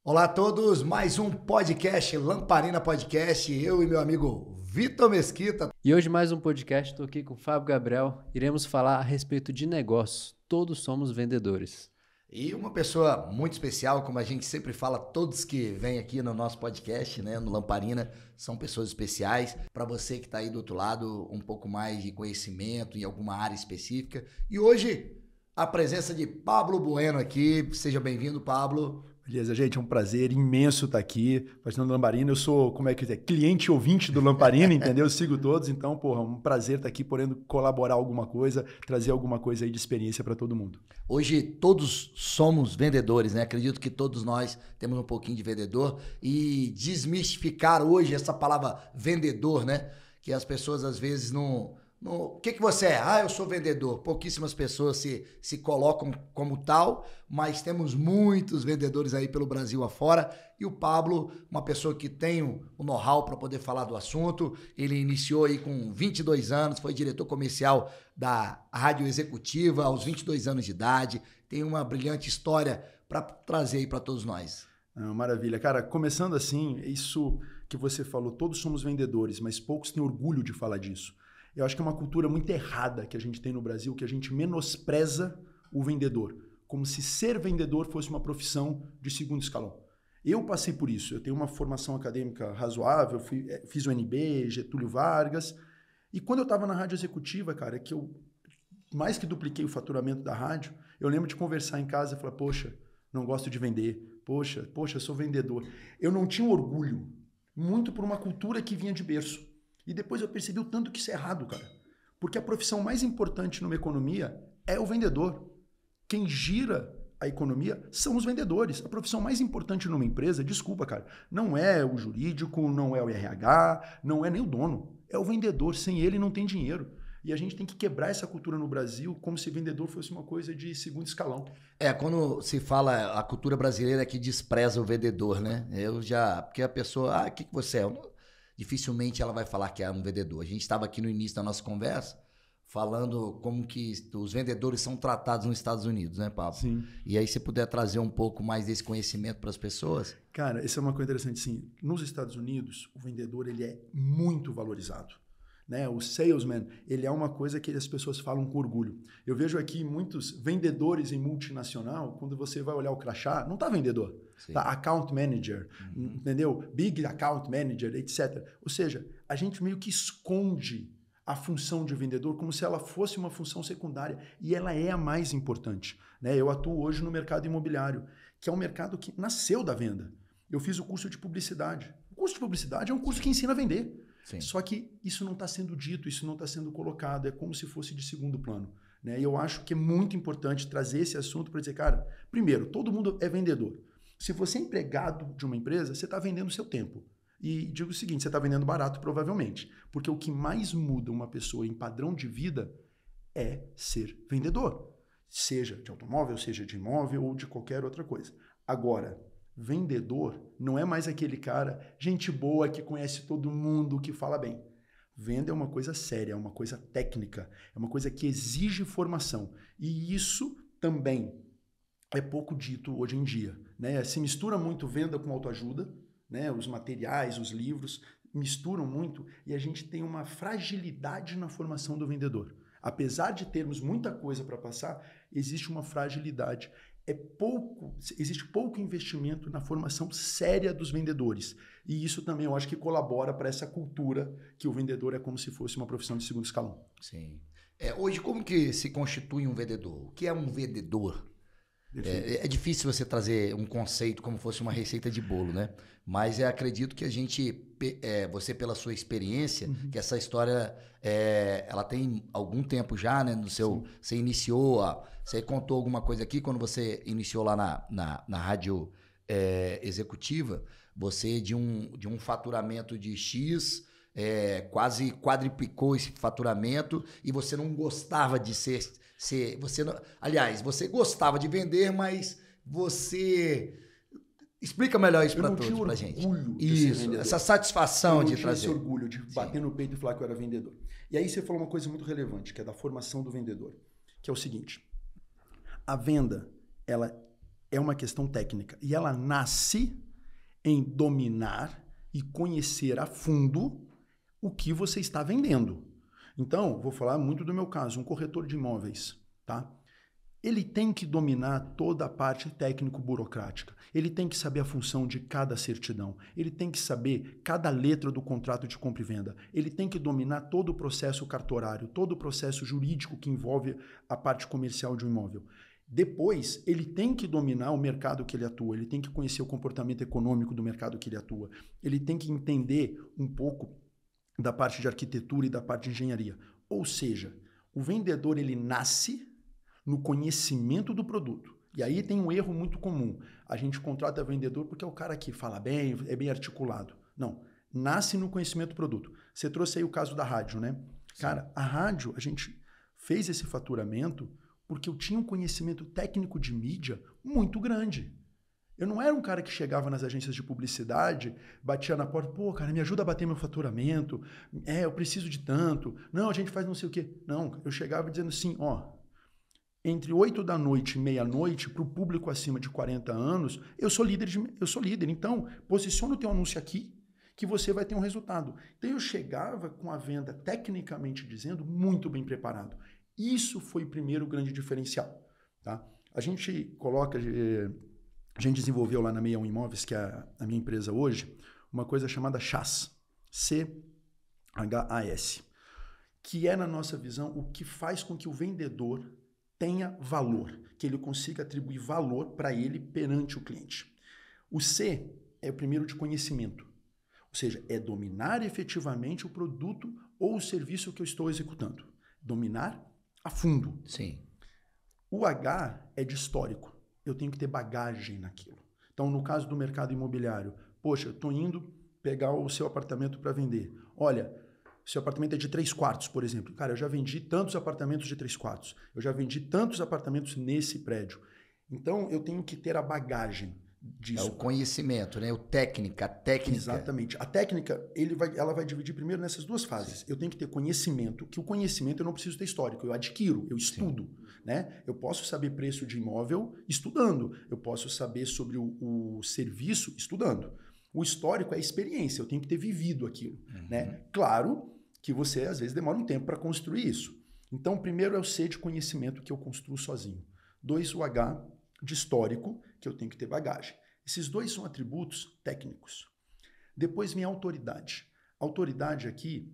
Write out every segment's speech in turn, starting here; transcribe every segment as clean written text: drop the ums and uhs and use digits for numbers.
Olá a todos, mais um podcast, Lamparina Podcast, eu e meu amigo Vitor Mesquita. E hoje mais um podcast, estou aqui com o Fábio Gabriel, iremos falar a respeito de negócios, todos somos vendedores. E uma pessoa muito especial, como a gente sempre fala, todos que vêm aqui no nosso podcast, né, no Lamparina, são pessoas especiais. Para você que está aí do outro lado, um pouco mais de conhecimento em alguma área específica. E hoje, a presença de Pablo Bueno aqui, seja bem-vindo, Pablo. Beleza, gente, é um prazer imenso estar aqui fazendo Lamparina. Eu sou, cliente e ouvinte do Lamparina, entendeu? Eu sigo todos, então, porra, um prazer estar aqui podendo colaborar alguma coisa, trazer alguma coisa aí de experiência para todo mundo. Hoje todos somos vendedores, né? Acredito que todos nós temos um pouquinho de vendedor e desmistificar hoje essa palavra vendedor, né? Que as pessoas às vezes não... O que você é? Ah, eu sou vendedor. Pouquíssimas pessoas se colocam como tal, mas temos muitos vendedores aí pelo Brasil afora. E o Pablo, uma pessoa que tem o know-how para poder falar do assunto. Ele iniciou aí com 22 anos, foi diretor comercial da Rádio Executiva aos 22 anos de idade. Tem uma brilhante história para trazer aí para todos nós. Maravilha. Cara, começando assim, isso que você falou, todos somos vendedores, mas poucos têm orgulho de falar disso. Eu acho que é uma cultura muito errada que a gente tem no Brasil, que a gente menospreza o vendedor, como se ser vendedor fosse uma profissão de segundo escalão. Eu passei por isso, eu tenho uma formação acadêmica razoável, fiz o NB, Getúlio Vargas, e quando eu estava na rádio executiva, cara, que eu mais que dupliquei o faturamento da rádio, eu lembro de conversar em casa e falar, poxa, não gosto de vender, poxa, sou vendedor. Eu não tinha orgulho, muito por uma cultura que vinha de berço. E depois eu percebi o tanto que isso é errado, cara. Porque a profissão mais importante numa economia é o vendedor. Quem gira a economia são os vendedores. A profissão mais importante numa empresa, desculpa, cara, não é o jurídico, não é o RH, não é nem o dono. É o vendedor. Sem ele não tem dinheiro. E a gente tem que quebrar essa cultura no Brasil como se vendedor fosse uma coisa de segundo escalão. Quando se fala a cultura brasileira que despreza o vendedor, né? Porque a pessoa, o que você é? Dificilmente ela vai falar que é um vendedor. A gente estava aqui no início da nossa conversa falando como que os vendedores são tratados nos Estados Unidos, né, Pablo? Sim. E aí se puder trazer um pouco mais desse conhecimento para as pessoas. Cara, isso é uma coisa interessante, sim. Nos Estados Unidos, o vendedor ele é muito valorizado. Né? O salesman, ele é uma coisa que as pessoas falam com orgulho. Eu vejo aqui muitos vendedores em multinacional, quando você vai olhar o crachá, não está vendedor, tá account manager, entendeu? Big account manager, etc. Ou seja, a gente meio que esconde a função de vendedor como se ela fosse uma função secundária, e ela é a mais importante. Né? Eu atuo hoje no mercado imobiliário, que é um mercado que nasceu da venda. Eu fiz o curso de publicidade. O curso de publicidade é um curso que ensina a vender. Sim. Só que isso não está sendo dito, isso não está sendo colocado, é como se fosse de segundo plano. Né? E eu acho que é muito importante trazer esse assunto para dizer, cara, primeiro, todo mundo é vendedor. Se você é empregado de uma empresa, você está vendendo o seu tempo. E digo o seguinte, você está vendendo barato provavelmente, porque o que mais muda uma pessoa em padrão de vida é ser vendedor. Seja de automóvel, seja de imóvel ou de qualquer outra coisa. Agora, vendedor não é mais aquele cara, gente boa, que conhece todo mundo, que fala bem. Venda é uma coisa séria, é uma coisa técnica, é uma coisa que exige formação. E isso também é pouco dito hoje em dia. Né? Se mistura muito venda com autoajuda, né? Os materiais, os livros, misturam muito e a gente tem uma fragilidade na formação do vendedor. Apesar de termos muita coisa para passar, existe uma fragilidade. Existe pouco investimento na formação séria dos vendedores. E isso também eu acho que colabora para essa cultura que o vendedor é como se fosse uma profissão de segundo escalão. Sim. Hoje, como que se constitui um vendedor? O que é um vendedor? É difícil você trazer um conceito como fosse uma receita de bolo, né? Mas acredito que a gente, você pela sua experiência, que essa história, ela tem algum tempo já, né? Você iniciou, você contou alguma coisa aqui quando você iniciou lá na rádio executiva, você de um faturamento de X, quase quadriplicou esse faturamento e você não gostava de aliás, você gostava de vender, mas você... Explica melhor isso para todos, pra gente. Isso, essa satisfação de trazer. Esse orgulho de bater no peito e falar que eu era vendedor. E aí você falou uma coisa muito relevante, que é da formação do vendedor, que é o seguinte: a venda, ela é uma questão técnica. E ela nasce em dominar e conhecer a fundo o que você está vendendo. Então, vou falar muito do meu caso, um corretor de imóveis, tá? Ele tem que dominar toda a parte técnico-burocrática. Ele tem que saber a função de cada certidão. Ele tem que saber cada letra do contrato de compra e venda. Ele tem que dominar todo o processo cartorário, todo o processo jurídico que envolve a parte comercial de um imóvel. Depois, ele tem que dominar o mercado que ele atua, ele tem que conhecer o comportamento econômico do mercado que ele atua, ele tem que entender um pouco da parte de arquitetura e da parte de engenharia. Ou seja, o vendedor ele nasce no conhecimento do produto. E aí tem um erro muito comum. A gente contrata vendedor porque é o cara que fala bem, é bem articulado. Não, nasce no conhecimento do produto. Você trouxe aí o caso da rádio, né? Sim. Cara, a rádio, a gente fez esse faturamento porque eu tinha um conhecimento técnico de mídia muito grande. Eu não era um cara que chegava nas agências de publicidade, batia na porta, pô, cara, me ajuda a bater meu faturamento, eu preciso de tanto, não, a gente faz não sei o quê. Não, eu chegava dizendo assim, entre 8 da noite e meia-noite, para o público acima de 40 anos, eu sou líder, então posiciona o teu anúncio aqui, que você vai ter um resultado. Então eu chegava com a venda, tecnicamente dizendo, muito bem preparado. Isso foi o primeiro grande diferencial. Tá? A gente desenvolveu lá na 61 Imóveis, que é a minha empresa hoje, uma coisa chamada CHAS, C-H-A-S, que é, na nossa visão, o que faz com que o vendedor tenha valor, que ele consiga atribuir valor para ele perante o cliente. O C é o primeiro de conhecimento, ou seja, é dominar efetivamente o produto ou o serviço que eu estou executando. Dominar a fundo. Sim. O H é de histórico. Eu tenho que ter bagagem naquilo. Então, no caso do mercado imobiliário, poxa, eu estou indo pegar o seu apartamento para vender. Olha, seu apartamento é de 3 quartos, por exemplo. Cara, eu já vendi tantos apartamentos de 3 quartos. Eu já vendi tantos apartamentos nesse prédio. Então, eu tenho que ter a bagagem disso. É o conhecimento, né? A técnica. Exatamente. A técnica, ela vai dividir primeiro nessas duas fases. Eu tenho que ter conhecimento, que o conhecimento eu não preciso ter histórico, eu adquiro, eu estudo. Né? Eu posso saber preço de imóvel estudando, eu posso saber sobre o serviço estudando. O histórico é a experiência, eu tenho que ter vivido aquilo. Né? Claro que você, às vezes, demora um tempo para construir isso. Então, primeiro é o C de conhecimento que eu construo sozinho. 2, o H de histórico, que eu tenho que ter bagagem. Esses dois são atributos técnicos. Depois vem a autoridade. A autoridade aqui,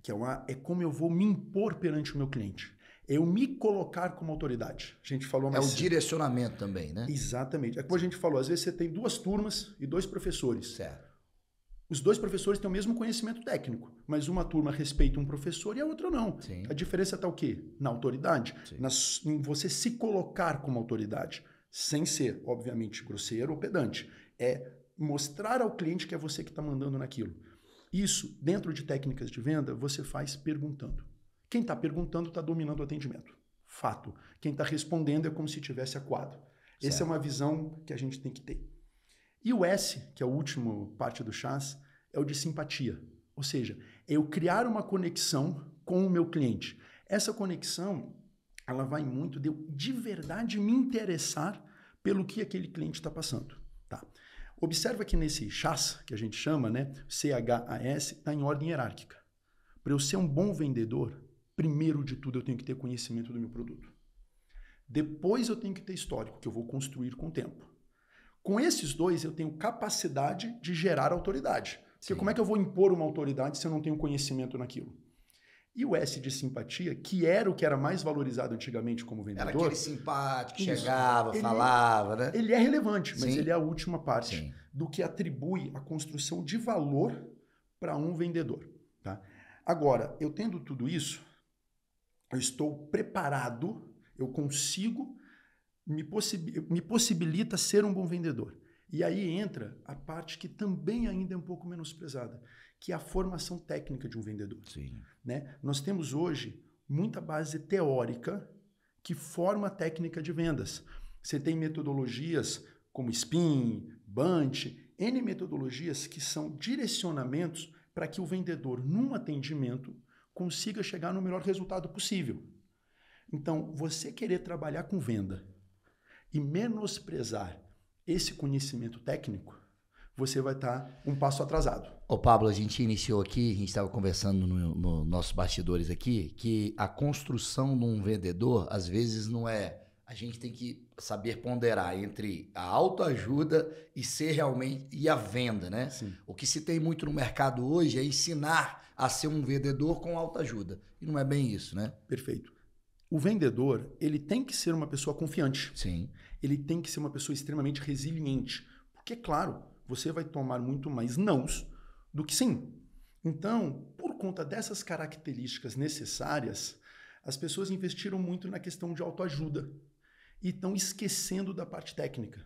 que é o A, é como eu vou me impor perante o meu cliente. Eu me colocar como autoridade. A gente falou mais cedo. O direcionamento também, né? Exatamente. É como a gente falou, às vezes você tem 2 turmas e 2 professores. Certo. Os 2 professores têm o mesmo conhecimento técnico, mas uma turma respeita um professor e a outra não. Sim. A diferença está o quê? Na autoridade. Em você se colocar como autoridade, sem ser, obviamente, grosseiro ou pedante. É mostrar ao cliente que é você que está mandando naquilo. Isso, dentro de técnicas de venda, você faz perguntando. Quem está perguntando está dominando o atendimento. Fato. Quem está respondendo é como se tivesse acuado. Essa é uma visão que a gente tem que ter. E o S, que é a última parte do CHAS, é o de simpatia. Ou seja, é eu criar uma conexão com o meu cliente. Essa conexão, ela vai muito de eu de verdade me interessar pelo que aquele cliente está passando. Tá? Observa que nesse CHAS, que a gente chama, né, CHAS, está em ordem hierárquica. Para eu ser um bom vendedor, primeiro de tudo eu tenho que ter conhecimento do meu produto. Depois eu tenho que ter histórico, que eu vou construir com o tempo. Com esses 2, eu tenho capacidade de gerar autoridade. Porque como é que eu vou impor uma autoridade se eu não tenho conhecimento naquilo? E o S de simpatia, que era o que era mais valorizado antigamente como vendedor... Era aquele simpático, chegava, falava, né? Ele é relevante, mas ele é a última parte do que atribui a construção de valor para um vendedor. Tá? Agora, eu tendo tudo isso, eu estou preparado, eu consigo... me possibilita ser um bom vendedor. E aí entra a parte que também ainda é um pouco menosprezada, que é a formação técnica de um vendedor. Sim. Né? Nós temos hoje muita base teórica que forma a técnica de vendas. Você tem metodologias como SPIN, BUNT, N metodologias que são direcionamentos para que o vendedor, num atendimento, consiga chegar no melhor resultado possível. Então, você querer trabalhar com venda e menosprezar esse conhecimento técnico, você vai estar um passo atrasado. Ô Pablo, a gente iniciou aqui, a gente estava conversando no nossos bastidores aqui, que a construção de um vendedor, às vezes não é... A gente tem que saber ponderar entre a autoajuda e ser realmente... E a venda, né? Sim. O que se tem muito no mercado hoje é ensinar a ser um vendedor com autoajuda. E não é bem isso, né? Perfeito. O vendedor, ele tem que ser uma pessoa confiante. Sim. Ele tem que ser uma pessoa extremamente resiliente. Porque, claro, você vai tomar muito mais nãos do que sim. Então, por conta dessas características necessárias, as pessoas investiram muito na questão de autoajuda e estão esquecendo da parte técnica,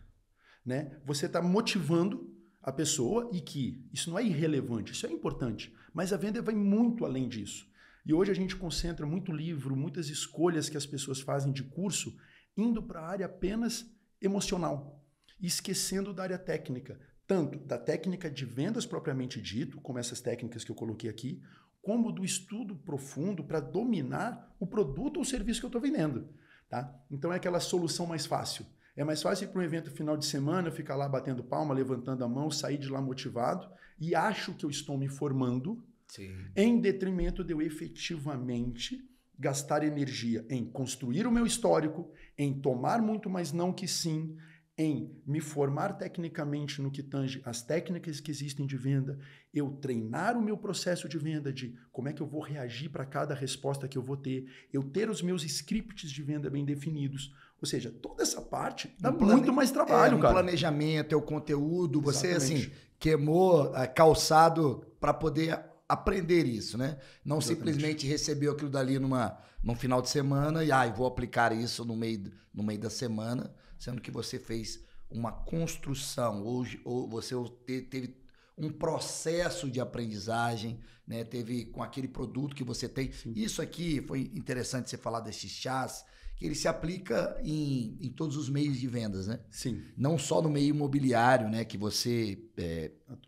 né? Você está motivando a pessoa e que isso não é irrelevante, isso é importante, mas a venda vai muito além disso. E hoje a gente concentra muito livro, muitas escolhas que as pessoas fazem de curso, indo para a área apenas emocional, esquecendo da área técnica, tanto da técnica de vendas propriamente dito, como essas técnicas que eu coloquei aqui, como do estudo profundo para dominar o produto ou serviço que eu estou vendendo. Tá? Então é aquela solução mais fácil. É mais fácil ir para um evento final de semana, ficar lá batendo palma, levantando a mão, sair de lá motivado e acho que eu estou me formando. Sim. Em detrimento de eu efetivamente gastar energia em construir o meu histórico, em tomar muito mais não que sim, em me formar tecnicamente no que tange as técnicas que existem de venda, eu treinar o meu processo de venda, de como é que eu vou reagir para cada resposta que eu vou ter, eu ter os meus scripts de venda bem definidos. Ou seja, toda essa parte dá muito mais trabalho, cara. O planejamento, o conteúdo, você assim, queimou calçado para poder aprender isso, né? Não simplesmente recebeu aquilo dali num final de semana e vou aplicar isso no meio da semana, sendo que você fez uma construção, ou você teve um processo de aprendizagem, né? Teve com aquele produto que você tem. Sim. Isso aqui foi interessante você falar desses chás, que ele se aplica em todos os meios de vendas, né? Sim. Não só no meio imobiliário, né? Que você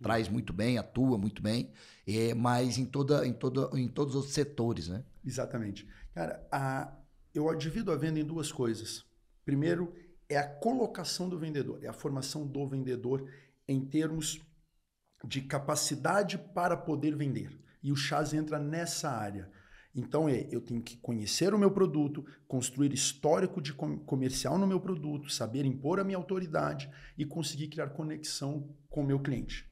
traz muito bem, atua muito bem, mas em todos os outros setores, né? Exatamente. Cara, eu divido a venda em duas coisas. Primeiro, é a colocação do vendedor, é a formação do vendedor em termos de capacidade para poder vender. E o chás entra nessa área. Então, eu tenho que conhecer o meu produto, construir histórico de comercial no meu produto, saber impor a minha autoridade e conseguir criar conexão com o meu cliente.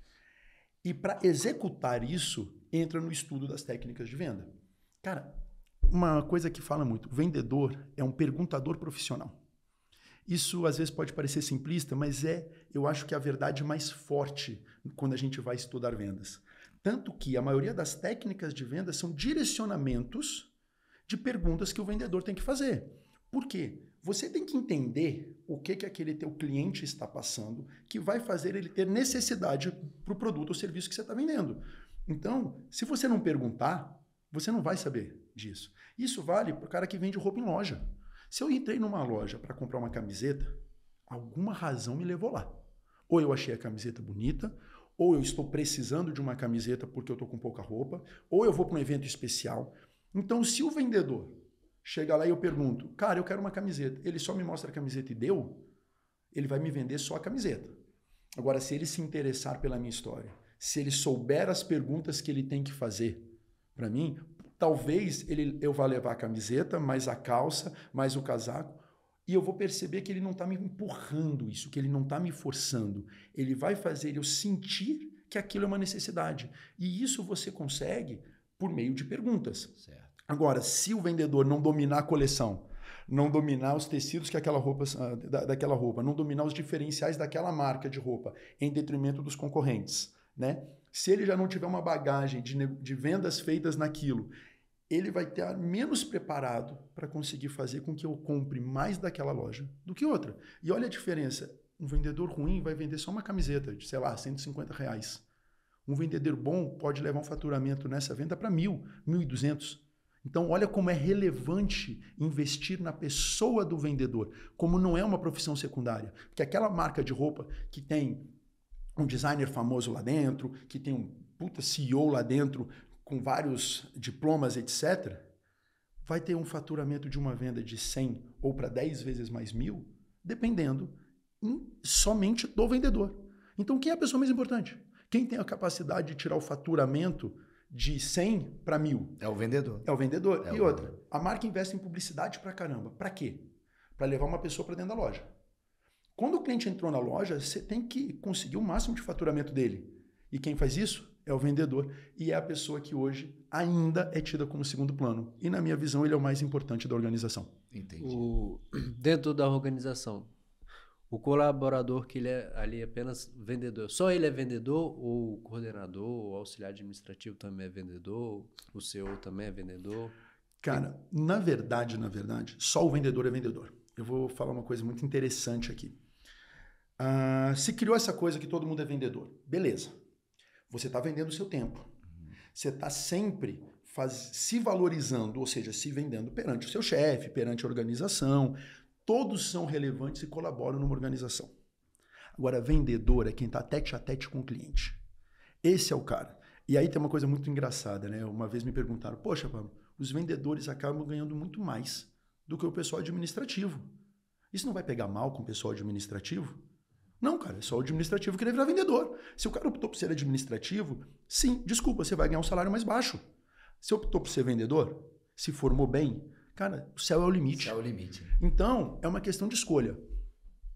E para executar isso, entra no estudo das técnicas de venda. Cara, uma coisa que fala muito, o vendedor é um perguntador profissional. Isso às vezes pode parecer simplista, mas eu acho que é a verdade mais forte quando a gente vai estudar vendas. Tanto que a maioria das técnicas de venda são direcionamentos de perguntas que o vendedor tem que fazer. Por quê? Você tem que entender o que aquele teu cliente está passando que vai fazer ele ter necessidade para o produto ou serviço que você está vendendo. Então, se você não perguntar, você não vai saber disso. Isso vale para o cara que vende roupa em loja. Se eu entrei numa loja para comprar uma camiseta, alguma razão me levou lá. Ou eu achei a camiseta bonita, ou eu estou precisando de uma camiseta porque eu estou com pouca roupa, ou eu vou para um evento especial. Então, se o vendedor chega lá e eu pergunto, cara, eu quero uma camiseta, ele só me mostra a camiseta e deu, ele vai me vender só a camiseta. Agora, se ele se interessar pela minha história, se ele souber as perguntas que ele tem que fazer para mim, talvez eu vá levar a camiseta, mais a calça, mais o casaco, e eu vou perceber que ele não está me empurrando isso, que ele não está me forçando. Ele vai fazer eu sentir que aquilo é uma necessidade. E isso você consegue por meio de perguntas. Certo. Agora, se o vendedor não dominar a coleção, não dominar os tecidos que daquela roupa, não dominar os diferenciais daquela marca de roupa, em detrimento dos concorrentes, né? Se ele já não tiver uma bagagem de vendas feitas naquilo, ele vai estar menos preparado para conseguir fazer com que eu compre mais daquela loja do que outra. E olha a diferença. Um vendedor ruim vai vender só uma camiseta de, sei lá, R$150. Um vendedor bom pode levar um faturamento nessa venda para 1.000, 1.200. Então, olha como é relevante investir na pessoa do vendedor, como não é uma profissão secundária. Porque aquela marca de roupa que tem um designer famoso lá dentro, que tem um puta CEO lá dentro, com vários diplomas, etc., vai ter um faturamento de uma venda de 100 ou para 10 vezes mais 1.000 dependendo somente do vendedor. Então, quem é a pessoa mais importante? Quem tem a capacidade de tirar o faturamento de 100 para 1.000? É o vendedor. É o vendedor. É E o outra, vendedor. a marca investe em publicidade pra caramba. Pra quê? Pra levar uma pessoa pra dentro da loja. Quando o cliente entrou na loja, você tem que conseguir o máximo de faturamento dele. E quem faz isso é o vendedor. E é a pessoa que hoje ainda é tida como segundo plano. E na minha visão, ele é o mais importante da organização. Entendi. Dentro da organização, o colaborador que ele é ali apenas vendedor, só ele é vendedor ou o coordenador, o auxiliar administrativo também é vendedor, o CEO também é vendedor? Cara, na verdade, só o vendedor é vendedor. Eu vou falar uma coisa muito interessante aqui. Se criou essa coisa que todo mundo é vendedor. Beleza. Você está vendendo o seu tempo. Você está sempre se valorizando, ou seja, se vendendo perante o seu chefe, perante a organização. Todos são relevantes e colaboram numa organização. Agora, vendedor é quem está tete a tete com o cliente. Esse é o cara. E aí tem uma coisa muito engraçada, né? Uma vez me perguntaram, poxa, Pablo, os vendedores acabam ganhando muito mais do que o pessoal administrativo. Isso não vai pegar mal com o pessoal administrativo? Não, cara, é só o administrativo que deve virar vendedor. Se o cara optou por ser administrativo, sim, desculpa, você vai ganhar um salário mais baixo. Se optou por ser vendedor, se formou bem, cara, o céu é o limite. O céu é o limite. Então, é uma questão de escolha.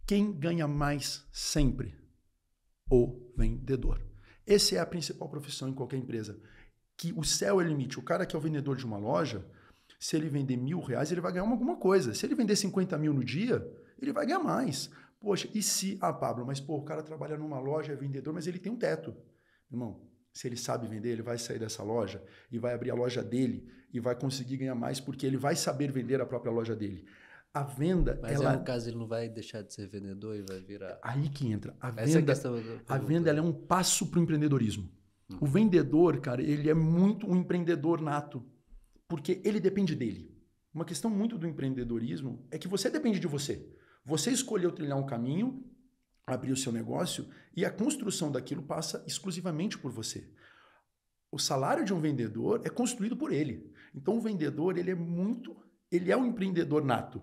Quem ganha mais sempre? O vendedor. Essa é a principal profissão em qualquer empresa. Que o céu é o limite. O cara que é o vendedor de uma loja, se ele vender R$1.000, ele vai ganhar alguma coisa. Se ele vender 50 mil no dia, ele vai ganhar mais. Poxa, e se... Pablo, mas o cara trabalha numa loja, é vendedor, mas ele tem um teto. Irmão, se ele sabe vender, ele vai sair dessa loja e vai abrir a loja dele e vai conseguir ganhar mais porque ele vai saber vender a própria loja dele. A venda... Mas no caso ele não vai deixar de ser vendedor e vai virar... Aí que entra. A venda ela é um passo para o empreendedorismo. O vendedor, cara, ele é muito um empreendedor nato, porque ele depende dele. Uma questão muito do empreendedorismo é que você depende de você. Você escolheu trilhar um caminho, abrir o seu negócio e a construção daquilo passa exclusivamente por você. O salário de um vendedor é construído por ele. Então o vendedor, ele é um empreendedor nato.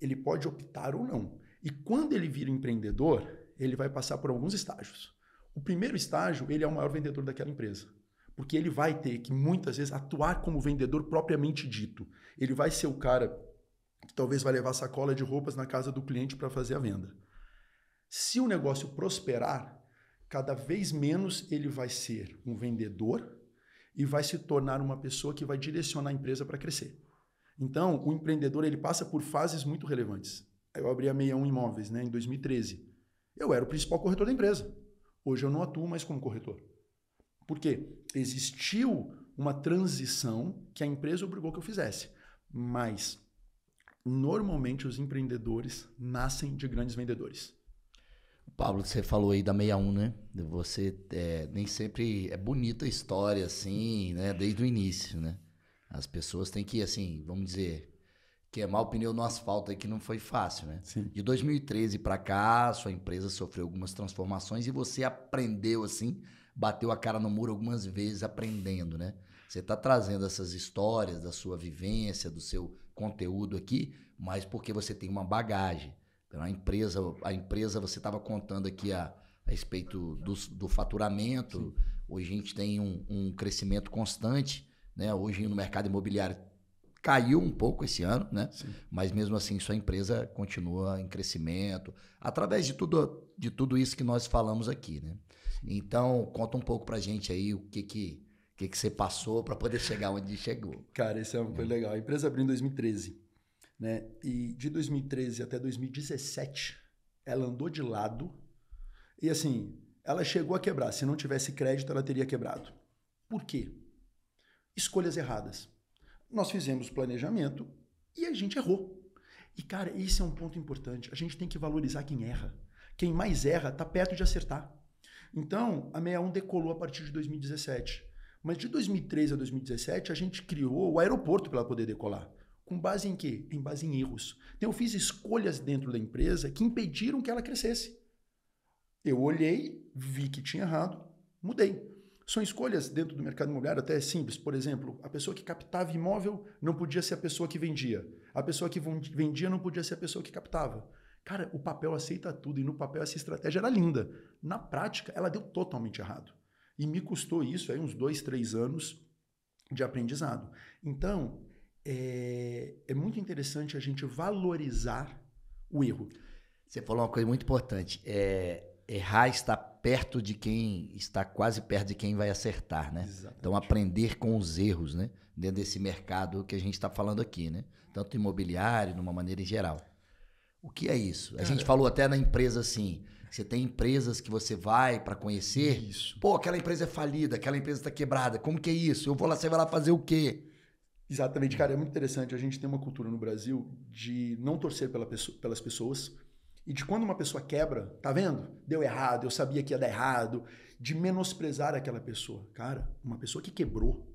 Ele pode optar ou não. E quando ele vira empreendedor, ele vai passar por alguns estágios. O primeiro estágio, ele é o maior vendedor daquela empresa. Porque ele vai ter que, muitas vezes, atuar como vendedor propriamente dito. Ele vai ser o cara que talvez vai levar sacola de roupas na casa do cliente para fazer a venda. Se o negócio prosperar, cada vez menos ele vai ser um vendedor e vai se tornar uma pessoa que vai direcionar a empresa para crescer. Então, o empreendedor ele passa por fases muito relevantes. Eu abri a 61 Imóveis, né, em 2013. Eu era o principal corretor da empresa. Hoje eu não atuo mais como corretor. Por quê? Existiu uma transição que a empresa obrigou que eu fizesse. Mas, normalmente, os empreendedores nascem de grandes vendedores. Pablo, você falou aí da 61, né? Você nem sempre é bonita a história, assim, né? Desde o início, né? As pessoas têm que, assim, vamos dizer, queimar o pneu no asfalto aí que não foi fácil, né? Sim. De 2013 para cá, sua empresa sofreu algumas transformações e você aprendeu, assim, bateu a cara no muro algumas vezes aprendendo, né? Você está trazendo essas histórias da sua vivência, do seu conteúdo aqui, mas porque você tem uma bagagem. A empresa você estava contando aqui a respeito do faturamento. Sim. Hoje a gente tem um crescimento constante, né? Hoje no mercado imobiliário caiu um pouco esse ano, né? Sim. Mas mesmo assim sua empresa continua em crescimento, através de tudo isso que nós falamos aqui, né? Então, conta um pouco pra gente aí o que você passou para poder chegar onde chegou. Cara, isso é uma coisa legal. A empresa abriu em 2013, né? E de 2013 até 2017, ela andou de lado e assim, ela chegou a quebrar. Se não tivesse crédito, ela teria quebrado. Por quê? Escolhas erradas. Nós fizemos planejamento e a gente errou. E, cara, esse é um ponto importante. A gente tem que valorizar quem erra. Quem mais erra está perto de acertar. Então, a 61 decolou a partir de 2017. Mas de 2013 a 2017, a gente criou o aeroporto para ela poder decolar. Com base em quê? Em base em erros. Então, eu fiz escolhas dentro da empresa que impediram que ela crescesse. Eu olhei, vi que tinha errado, mudei. São escolhas dentro do mercado imobiliário até simples. Por exemplo, a pessoa que captava imóvel não podia ser a pessoa que vendia. A pessoa que vendia não podia ser a pessoa que captava. Cara, o papel aceita tudo e no papel essa estratégia era linda. Na prática, ela deu totalmente errado. E me custou isso aí uns 2, 3 anos de aprendizado. Então, é muito interessante a gente valorizar o erro. Você falou uma coisa muito importante. Errar está perto de quem está quase perto de quem vai acertar, né? Exatamente. Então, aprender com os erros, né? Dentro desse mercado que a gente está falando aqui, né? Tanto imobiliário, de uma maneira em geral. O que é isso? A gente falou até na empresa assim, você tem empresas que você vai para conhecer. Isso. Pô, aquela empresa é falida, aquela empresa está quebrada. Como que é isso? Eu vou lá, você vai lá fazer o quê? Exatamente, cara, é muito interessante. A gente tem uma cultura no Brasil de não torcer pelas pessoas e de quando uma pessoa quebra, tá vendo? Deu errado, eu sabia que ia dar errado, de menosprezar aquela pessoa. Cara, uma pessoa que quebrou,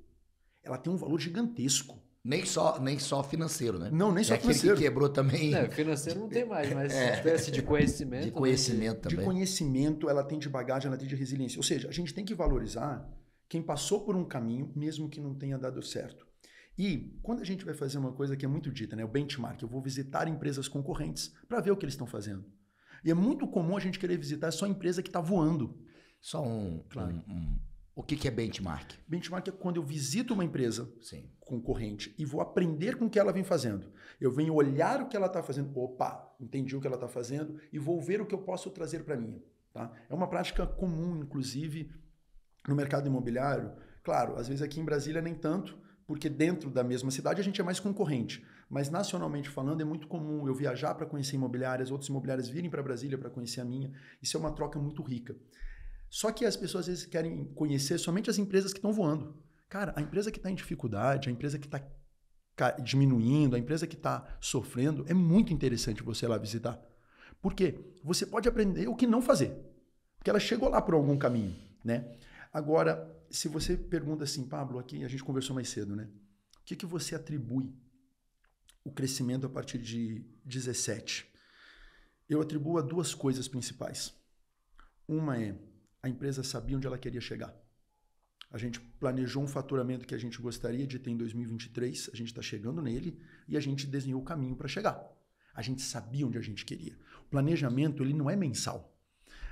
ela tem um valor gigantesco. Nem só financeiro, né? Não, nem só financeiro. Aquele que quebrou também. Financeiro não tem mais, mas espécie de conhecimento. De conhecimento também. De conhecimento, ela tem de bagagem, ela tem de resiliência. Ou seja, a gente tem que valorizar quem passou por um caminho, mesmo que não tenha dado certo. E quando a gente vai fazer uma coisa que é muito dita, né? O benchmark, eu vou visitar empresas concorrentes para ver o que eles estão fazendo. E é muito comum a gente querer visitar só a empresa que está voando. Só o que é benchmark? Benchmark é quando eu visito uma empresa Sim. concorrente e vou aprender com o que ela vem fazendo. Eu venho olhar o que ela está fazendo. Opa, entendi o que ela está fazendo e vou ver o que eu posso trazer para mim. Tá? É uma prática comum, inclusive, no mercado imobiliário. Claro, às vezes aqui em Brasília nem tanto, porque dentro da mesma cidade a gente é mais concorrente. Mas nacionalmente falando, é muito comum eu viajar para conhecer imobiliárias, outras imobiliárias virem para Brasília para conhecer a minha. Isso é uma troca muito rica. Só que as pessoas às vezes querem conhecer somente as empresas que estão voando. Cara, a empresa que está em dificuldade, a empresa que está diminuindo, a empresa que está sofrendo, é muito interessante você ir lá visitar. Por quê? Você pode aprender o que não fazer. Porque ela chegou lá por algum caminho, né? Agora, se você pergunta assim, Pablo, aqui a gente conversou mais cedo, né? O que você atribui o crescimento a partir de 17? Eu atribuo a 2 coisas principais. Uma é, a empresa sabia onde ela queria chegar. A gente planejou um faturamento que a gente gostaria de ter em 2023, a gente está chegando nele e a gente desenhou o caminho para chegar. A gente sabia onde a gente queria. O planejamento, ele não é mensal.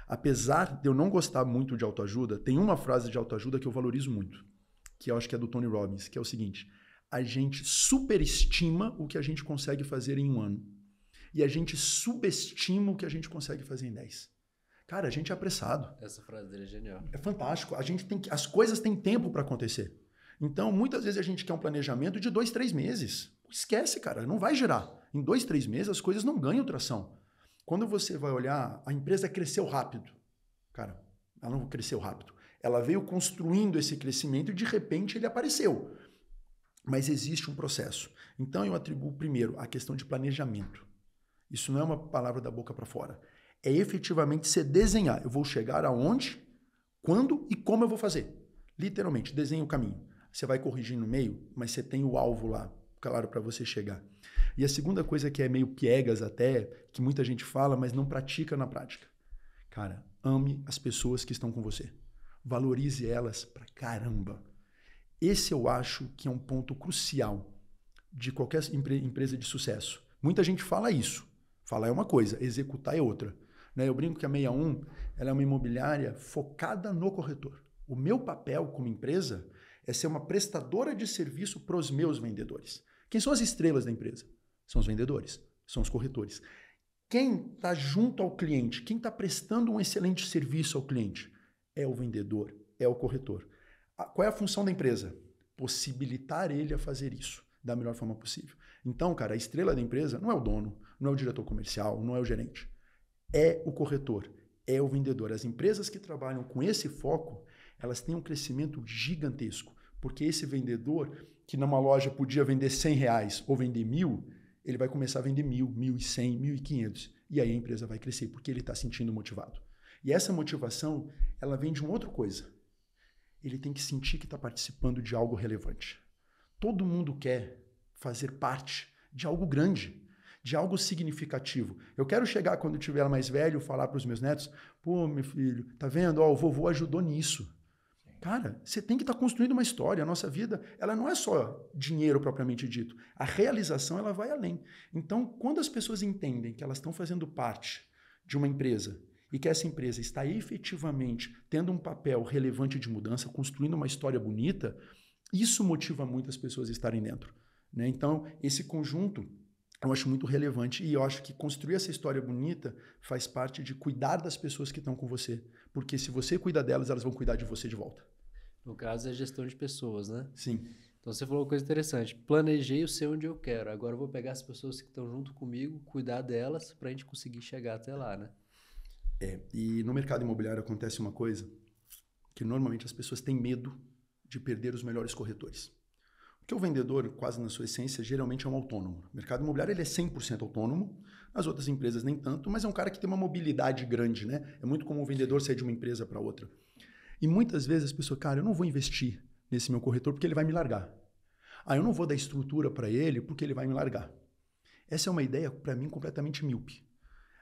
Apesar de eu não gostar muito de autoajuda, tem uma frase de autoajuda que eu valorizo muito, que eu acho que é do Tony Robbins, que é o seguinte: a gente superestima o que a gente consegue fazer em 1 ano e a gente subestima o que a gente consegue fazer em 10. Cara, a gente é apressado. Essa frase dele é genial. É fantástico. As coisas têm tempo para acontecer. Então, muitas vezes a gente quer um planejamento de 2, 3 meses. Esquece, cara, não vai girar. Em 2, 3 meses as coisas não ganham tração. Quando você vai olhar, a empresa cresceu rápido. Cara, ela não cresceu rápido. Ela veio construindo esse crescimento e de repente ele apareceu. Mas existe um processo. Então eu atribuo primeiro a questão de planejamento. Isso não é uma palavra da boca para fora. É efetivamente você desenhar. Eu vou chegar aonde, quando e como eu vou fazer. Literalmente, desenha o caminho. Você vai corrigir no meio, mas você tem o alvo lá, claro, para você chegar. E a segunda coisa que é meio piegas até, que muita gente fala, mas não pratica na prática. Cara, ame as pessoas que estão com você. Valorize elas pra caramba. Esse eu acho que é um ponto crucial de qualquer empresa de sucesso. Muita gente fala isso. Falar é uma coisa, executar é outra. Eu brinco que a 61 ela é uma imobiliária focada no corretor. O meu papel como empresa é ser uma prestadora de serviço para os meus vendedores. Quem são as estrelas da empresa? São os vendedores, são os corretores. Quem está junto ao cliente, quem está prestando um excelente serviço ao cliente é o vendedor, é o corretor. Qual é a função da empresa? Possibilitar ele a fazer isso da melhor forma possível. Então, cara, a estrela da empresa não é o dono, não é o diretor comercial, não é o gerente. É o corretor, é o vendedor. As empresas que trabalham com esse foco, elas têm um crescimento gigantesco. Porque esse vendedor, que numa loja podia vender R$100 ou vender 1.000, ele vai começar a vender 1.000, 1.100, 1.500. E aí a empresa vai crescer, porque ele está se sentindo motivado. E essa motivação, ela vem de uma outra coisa. Ele tem que sentir que está participando de algo relevante. Todo mundo quer fazer parte de algo grande, de algo significativo. Eu quero chegar, quando eu estiver mais velho, falar para os meus netos, pô, meu filho, tá vendo? O vovô ajudou nisso. Cara, você tem que estar construindo uma história. A nossa vida, ela não é só dinheiro propriamente dito. A realização, ela vai além. Então, quando as pessoas entendem que elas estão fazendo parte de uma empresa e que essa empresa está efetivamente tendo um papel relevante de mudança, construindo uma história bonita, isso motiva muitas pessoas a estarem dentro, né? Então, esse conjunto eu acho muito relevante e eu acho que construir essa história bonita faz parte de cuidar das pessoas que estão com você. Porque se você cuida delas, elas vão cuidar de você de volta. No caso, é gestão de pessoas, né? Sim. Então, você falou uma coisa interessante. Planejei, eu sei onde eu quero. Agora eu vou pegar as pessoas que estão junto comigo, cuidar delas para a gente conseguir chegar até lá, né? E no mercado imobiliário acontece uma coisa que normalmente as pessoas têm medo de perder os melhores corretores. Porque o vendedor, quase na sua essência, geralmente é um autônomo. O mercado imobiliário ele é 100% autônomo, as outras empresas nem tanto, mas é um cara que tem uma mobilidade grande, né? É muito comum o vendedor sair de uma empresa para outra. E muitas vezes as pessoas, cara, eu não vou investir nesse meu corretor porque ele vai me largar. Eu não vou dar estrutura para ele porque ele vai me largar. Essa é uma ideia, para mim, completamente míope.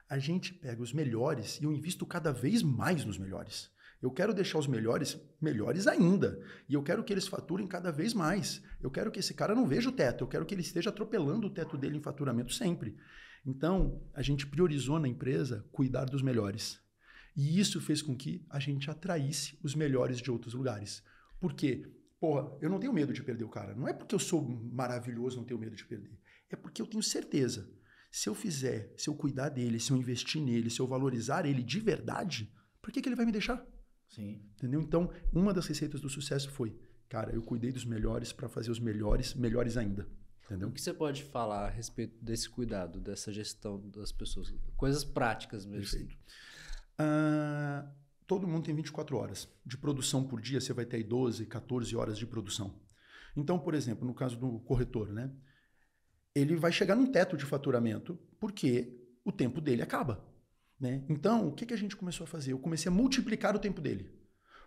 A gente pega os melhores e eu invisto cada vez mais nos melhores. Eu quero deixar os melhores, melhores ainda. E eu quero que eles faturem cada vez mais. Eu quero que esse cara não veja o teto. Eu quero que ele esteja atropelando o teto dele em faturamento sempre. Então, a gente priorizou na empresa cuidar dos melhores. E isso fez com que a gente atraísse os melhores de outros lugares. Por quê? Porra, eu não tenho medo de perder o cara. Não é porque eu sou maravilhoso, não tenho medo de perder. É porque eu tenho certeza. Se eu fizer, se eu cuidar dele, se eu investir nele, se eu valorizar ele de verdade, por que ele vai me deixar? Sim. Entendeu? Então, uma das receitas do sucesso foi, cara, eu cuidei dos melhores para fazer os melhores, melhores ainda. Entendeu? O que você pode falar a respeito desse cuidado, dessa gestão das pessoas? Coisas práticas mesmo. Perfeito. Todo mundo tem 24 horas. De produção por dia, você vai ter aí 12, 14 horas de produção. Então, por exemplo, no caso do corretor, né? Ele vai chegar num teto de faturamento porque o tempo dele acaba. Né? Então, o que a gente começou a fazer? Eu comecei a multiplicar o tempo dele.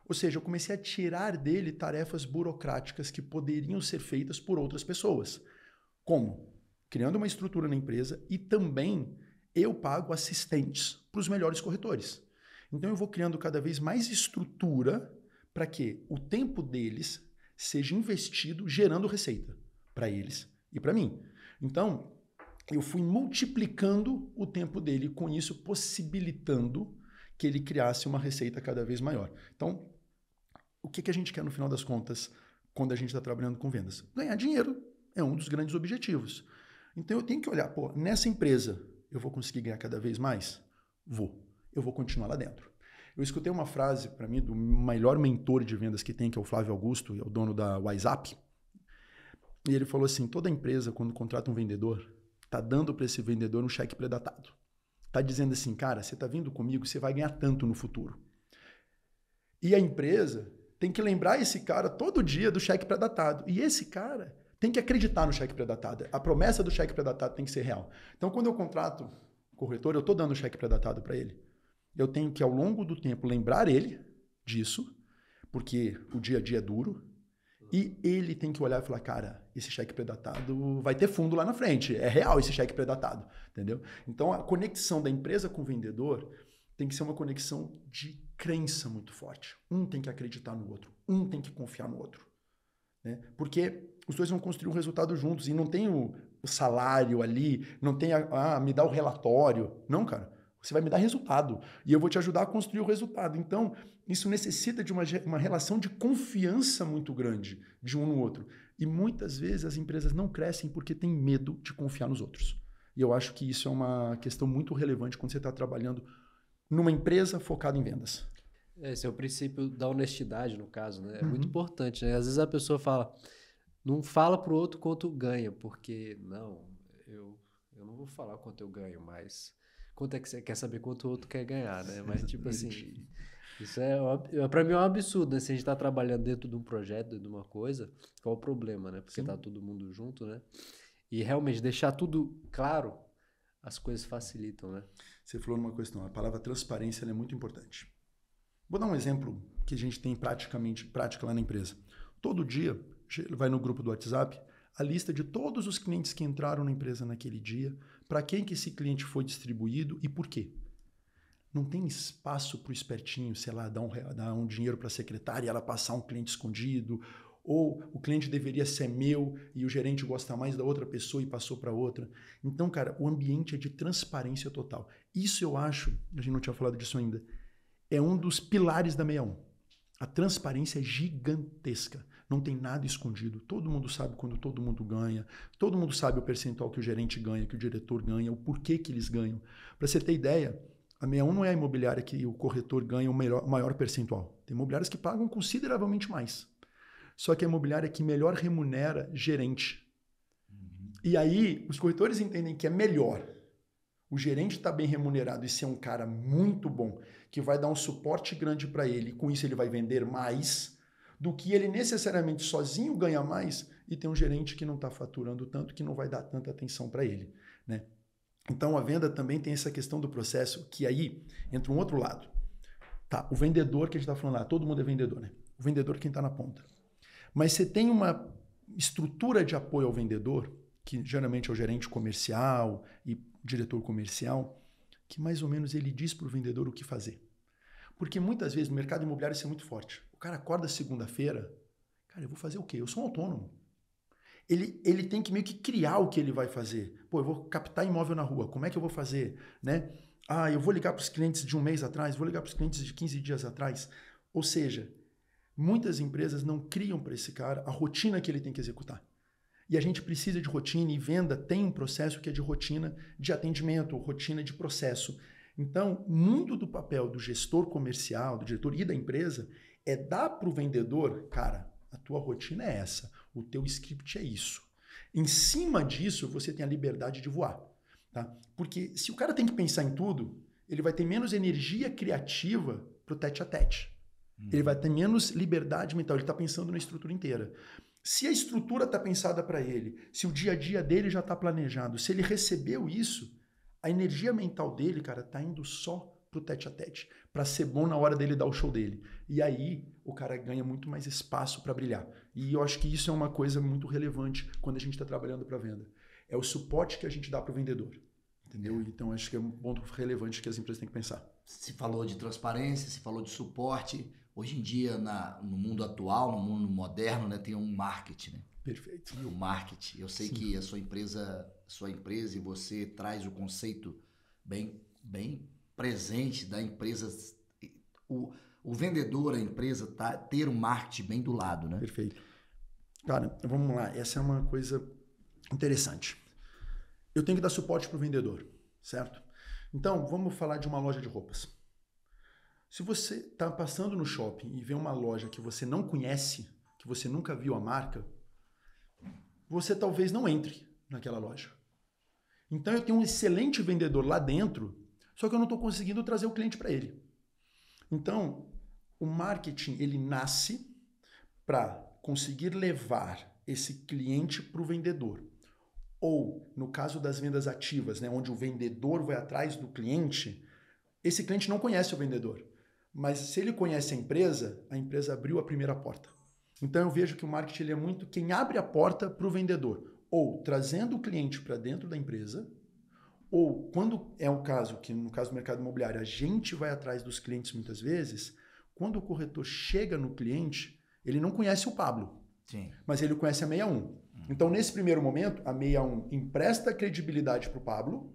Ou seja, eu comecei a tirar dele tarefas burocráticas que poderiam ser feitas por outras pessoas. Como? Criando uma estrutura na empresa e também eu pago assistentes para os melhores corretores. Então, eu vou criando cada vez mais estrutura para que o tempo deles seja investido gerando receita para eles e para mim. Então, eu fui multiplicando o tempo dele, com isso possibilitando que ele criasse uma receita cada vez maior. Então, o que a gente quer no final das contas quando a gente está trabalhando com vendas? Ganhar dinheiro é um dos grandes objetivos. Então, eu tenho que olhar, nessa empresa eu vou conseguir ganhar cada vez mais? Eu vou continuar lá dentro. Eu escutei uma frase, para mim, do melhor mentor de vendas que tem, que é o Flávio Augusto, é o dono da WhatsApp. E ele falou assim, toda empresa, quando contrata um vendedor, está dando para esse vendedor um cheque pré-datado. Está dizendo assim, cara, você está vindo comigo, você vai ganhar tanto no futuro. E a empresa tem que lembrar esse cara todo dia do cheque pré-datado. E esse cara tem que acreditar no cheque pré-datado. A promessa do cheque pré-datado tem que ser real. Então, quando eu contrato o corretor, eu estou dando o cheque pré-datado para ele. Eu tenho que, ao longo do tempo, lembrar ele disso, porque o dia a dia é duro. E ele tem que olhar e falar, cara, esse cheque pré-datado vai ter fundo lá na frente. É real esse cheque pré-datado, entendeu? Então, a conexão da empresa com o vendedor tem que ser uma conexão de crença muito forte. Um tem que acreditar no outro. Um tem que confiar no outro. Né? Porque os dois vão construir um resultado juntos. E não tem o salário ali, não tem me dá o relatório. Não, cara. Você vai me dar resultado. E eu vou te ajudar a construir o resultado. Então, isso necessita de uma relação de confiança muito grande de um no outro. E muitas vezes as empresas não crescem porque têm medo de confiar nos outros. E eu acho que isso é uma questão muito relevante quando você está trabalhando numa empresa focada em vendas. Esse é o princípio da honestidade, no caso, né? É muito importante, né? Às vezes a pessoa fala, não fala pro outro quanto ganha, porque, não, eu não vou falar quanto eu ganho, mas quanto é que você quer saber quanto o outro quer ganhar, né? Mas, tipo assim, isso pra mim é um absurdo, né? Se a gente tá trabalhando dentro de um projeto, dentro de uma coisa, qual o problema, né? Porque tá todo mundo junto, né? E realmente deixar tudo claro, as coisas facilitam, né? Você falou numa questão, a palavra transparência é muito importante. Vou dar um exemplo que a gente tem prática lá na empresa. Todo dia, vai no grupo do WhatsApp, a lista de todos os clientes que entraram na empresa naquele dia, para quem que esse cliente foi distribuído e por quê. não tem espaço para o espertinho, sei lá, dar um dinheiro para a secretária e ela passar um cliente escondido, ou o cliente deveria ser meu e o gerente gosta mais da outra pessoa e passou para outra. Então, cara, o ambiente é de transparência total. Isso eu acho, a gente não tinha falado disso ainda, é um dos pilares da 61. A transparência é gigantesca. Não tem nada escondido. Todo mundo sabe quando todo mundo ganha. Todo mundo sabe o percentual que o gerente ganha, que o diretor ganha, o porquê que eles ganham. Para você ter ideia, a 61 não é a imobiliária que o corretor ganha o maior percentual. Tem imobiliárias que pagam consideravelmente mais. Só que a imobiliária que melhor remunera gerente. E aí, os corretores entendem que é melhor o gerente estar bem remunerado e ser um cara muito bom, que vai dar um suporte grande para ele, e com isso ele vai vender mais, do que ele necessariamente sozinho ganha mais e tem um gerente que não está faturando tanto, que não vai dar tanta atenção para ele, né? Então a venda também tem essa questão do processo, que aí entra um outro lado. Tá, o vendedor que a gente está falando lá, todo mundo é vendedor, né? O vendedor é quem está na ponta. Mas você tem uma estrutura de apoio ao vendedor, que geralmente é o gerente comercial e diretor comercial, que mais ou menos ele diz para o vendedor o que fazer. Porque muitas vezes no mercado imobiliário isso é muito forte. O cara acorda segunda-feira, cara, eu vou fazer o quê? Eu sou um autônomo. Ele tem que meio que criar o que ele vai fazer. Pô, eu vou captar imóvel na rua, como é que eu vou fazer? Né? Ah, eu vou ligar para os clientes de um mês atrás, vou ligar para os clientes de 15 dias atrás. Ou seja, muitas empresas não criam para esse cara a rotina que ele tem que executar. E a gente precisa de rotina, e venda tem um processo que é de rotina de atendimento, rotina de processo. Então, muito do papel do gestor comercial, do diretor e da empresa é dar para o vendedor, cara, a tua rotina é essa, o teu script é isso. Em cima disso, você tem a liberdade de voar. Tá? Porque se o cara tem que pensar em tudo, ele vai ter menos energia criativa para o tete-a-tete. Ele vai ter menos liberdade mental, ele está pensando na estrutura inteira. Se a estrutura está pensada para ele, se o dia a dia dele já está planejado, se ele recebeu isso, a energia mental dele, cara, está indo só pro tete-a-tete, para ser bom na hora dele dar o show dele. E aí o cara ganha muito mais espaço para brilhar. E eu acho que isso é uma coisa muito relevante quando a gente está trabalhando para venda. É o suporte que a gente dá para o vendedor. Entendeu? Então acho que é um ponto relevante que as empresas têm que pensar. Se falou de transparência, se falou de suporte. Hoje em dia, no mundo atual, no mundo moderno, né, tem um marketing, né? Perfeito. E o marketing. Eu sei que a sua empresa e você traz o conceito bem presente da empresa. O vendedor, a empresa, ter um marketing bem do lado, né? Perfeito. Cara, vamos lá. Essa é uma coisa interessante. Eu tenho que dar suporte para o vendedor, certo? Então, vamos falar de uma loja de roupas. Se você está passando no shopping e vê uma loja que você não conhece, que você nunca viu a marca, você talvez não entre naquela loja. Então eu tenho um excelente vendedor lá dentro, só que eu não estou conseguindo trazer o cliente para ele. Então, o marketing ele nasce para conseguir levar esse cliente para o vendedor. Ou, no caso das vendas ativas, né, onde o vendedor vai atrás do cliente, esse cliente não conhece o vendedor. Mas se ele conhece a empresa abriu a primeira porta. Então eu vejo que o marketing ele é muito quem abre a porta para o vendedor. Ou trazendo o cliente para dentro da empresa, ou quando é um caso, que no caso do mercado imobiliário, a gente vai atrás dos clientes muitas vezes, quando o corretor chega no cliente, ele não conhece o Pablo, Sim. mas ele conhece a 61. Então nesse primeiro momento, a 61 empresta credibilidade para o Pablo,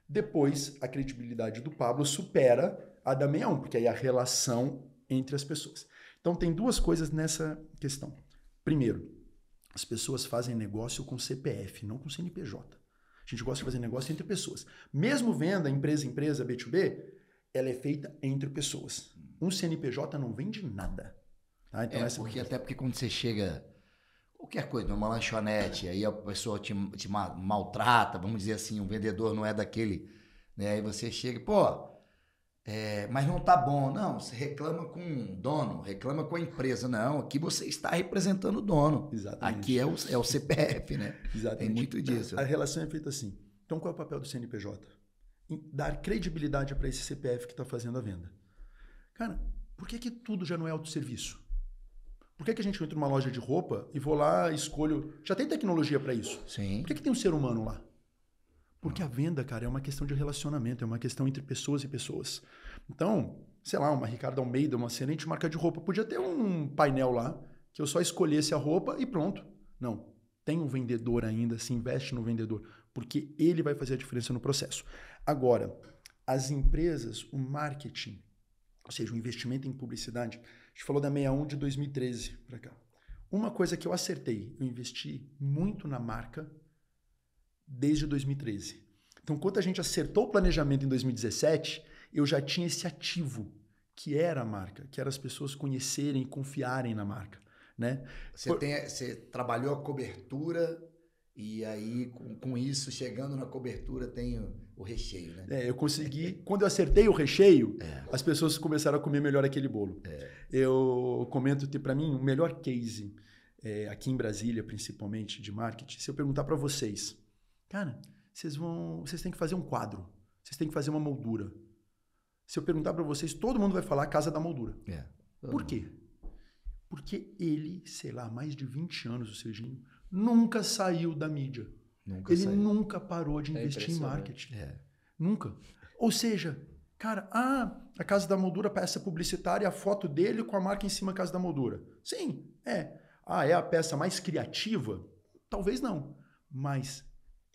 depois a credibilidade do Pablo supera a da 61, porque aí é a relação entre as pessoas. Então tem duas coisas nessa questão. Primeiro, as pessoas fazem negócio com CPF, não com CNPJ. A gente gosta de fazer negócio entre pessoas. Mesmo venda empresa, B2B, ela é feita entre pessoas. Um CNPJ não vende nada. Tá? Então, até porque quando você chega, qualquer coisa, numa lanchonete, aí a pessoa te maltrata, vamos dizer assim, o vendedor não é daquele, né? Aí você chega, mas não tá bom. Não, você reclama com o dono, reclama com a empresa. Não, aqui você está representando o dono. Exatamente. Aqui é o CPF, né? Exatamente. Tem muito disso. A relação é feita assim. Então, qual é o papel do CNPJ? Dar credibilidade para esse CPF que está fazendo a venda. Cara, por que tudo já não é autosserviço? Por que a gente entra numa loja de roupa e vou lá, escolho... Já tem tecnologia para isso. Sim. Por que tem um ser humano lá? Porque a venda, cara, é uma questão de relacionamento, é uma questão entre pessoas e pessoas. Então, sei lá, uma Ricardo Almeida, uma excelente marca de roupa, podia ter um painel lá que eu só escolhesse a roupa e pronto. Não, tem um vendedor ainda, se investe no vendedor, porque ele vai fazer a diferença no processo. Agora, as empresas, o marketing, ou seja, o investimento em publicidade, a gente falou da 61 de 2013 para cá. Uma coisa que eu acertei, eu investi muito na marca desde 2013. Então, quando a gente acertou o planejamento em 2017, eu já tinha esse ativo, que era a marca, que era as pessoas conhecerem e confiarem na marca, né? Você trabalhou a cobertura e aí, com isso, chegando na cobertura, tem o recheio, né? Eu consegui... Quando eu acertei o recheio, as pessoas começaram a comer melhor aquele bolo. Eu comento que, para mim, o melhor case, aqui em Brasília, principalmente, de marketing, se eu perguntar para vocês, cara, vocês têm que fazer um quadro, vocês têm que fazer uma moldura. Se eu perguntar para vocês, todo mundo vai falar Casa da Moldura. Por quê? Porque ele, sei lá, mais de 20 anos, o Serginho, nunca saiu da mídia. Ele nunca parou de investir em marketing. Nunca. Ou seja, cara, a Casa da Moldura, peça publicitária, a foto dele com a marca em cima Casa da Moldura. Sim, é. É a peça mais criativa? Talvez não. Mas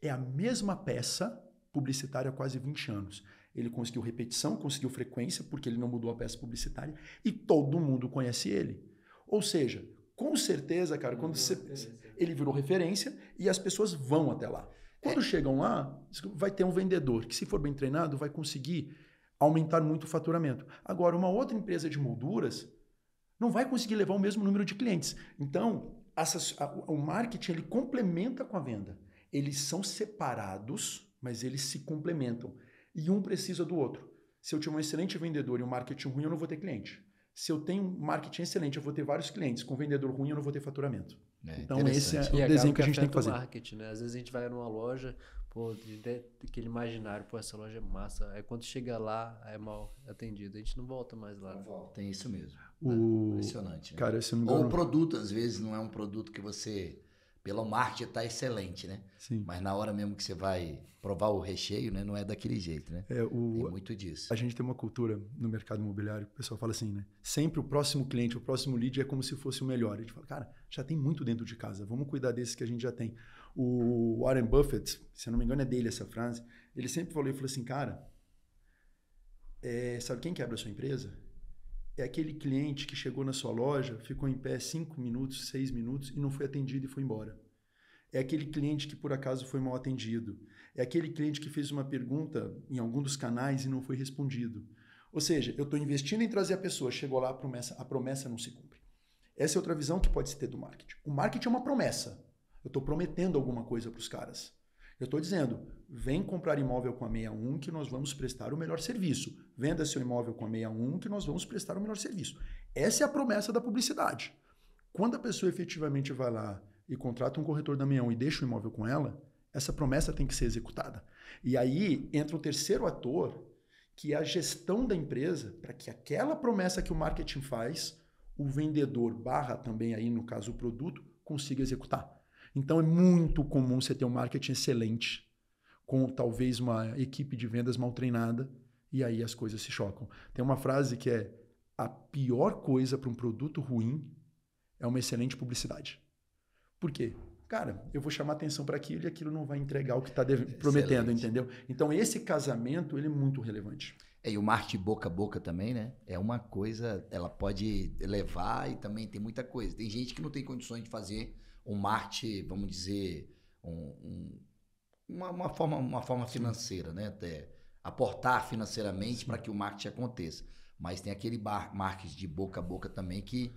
é a mesma peça publicitária há quase 20 anos. Ele conseguiu repetição, conseguiu frequência, porque ele não mudou a peça publicitária, e todo mundo conhece ele. Ou seja, com certeza, cara, quando ele virou referência e as pessoas vão até lá. Quando chegam lá, vai ter um vendedor que, se for bem treinado, vai conseguir aumentar muito o faturamento. Agora, uma outra empresa de molduras não vai conseguir levar o mesmo número de clientes. Então, o marketing ele complementa com a venda. Eles são separados, mas eles se complementam. E um precisa do outro. Se eu tiver um excelente vendedor e um marketing ruim, eu não vou ter cliente. Se eu tenho um marketing excelente, eu vou ter vários clientes. Com vendedor ruim, eu não vou ter faturamento. Então, esse é o desenho que a gente tem que fazer. Marketing, né? Às vezes a gente vai numa loja, aquele imaginário, essa loja é massa. Aí quando chega lá, é mal atendido. A gente não volta mais lá. Não volta, tem isso mesmo. Impressionante. Né? Cara, ou o produto, às vezes, não é um produto que você... Pelo marketing está excelente, né? Sim. Mas na hora mesmo que você vai provar o recheio, né? Não é daquele jeito, né? Tem muito disso. A gente tem uma cultura no mercado imobiliário, o pessoal fala assim, né? Sempre o próximo cliente, o próximo lead é como se fosse o melhor. A gente fala, cara, já tem muito dentro de casa, vamos cuidar desses que a gente já tem. O Warren Buffett, se eu não me engano é dele essa frase, ele sempre falou assim, cara, sabe quem quebra a sua empresa? É aquele cliente que chegou na sua loja, ficou em pé 5 minutos, 6 minutos e não foi atendido e foi embora. É aquele cliente que por acaso foi mal atendido. É aquele cliente que fez uma pergunta em algum dos canais e não foi respondido. Ou seja, eu estou investindo em trazer a pessoa, chegou lá, a promessa não se cumpre. Essa é outra visão que pode se ter do marketing. O marketing é uma promessa. Eu estou prometendo alguma coisa para os caras. Eu estou dizendo, vem comprar imóvel com a 61 que nós vamos prestar o melhor serviço. Venda seu imóvel com a 61 que nós vamos prestar o melhor serviço. Essa é a promessa da publicidade. Quando a pessoa efetivamente vai lá e contrata um corretor da 61 e deixa o imóvel com ela, essa promessa tem que ser executada. E aí entra o terceiro ator, que é a gestão da empresa, para que aquela promessa que o marketing faz, o vendedor / também aí, no caso, o produto, consiga executar. Então é muito comum você ter um marketing excelente, com talvez uma equipe de vendas mal treinada, e aí as coisas se chocam. Tem uma frase que é: a pior coisa para um produto ruim é uma excelente publicidade. Por quê? Cara, eu vou chamar atenção para aquilo e aquilo não vai entregar o que está prometendo, entendeu? Então esse casamento ele é muito relevante. E o marketing boca a boca também, né? É uma coisa, ela pode levar e também tem muita coisa. Tem gente que não tem condições de fazer um marketing, vamos dizer, uma forma financeira, né? Aportar financeiramente para que o marketing aconteça. Mas tem aquele marketing de boca a boca também que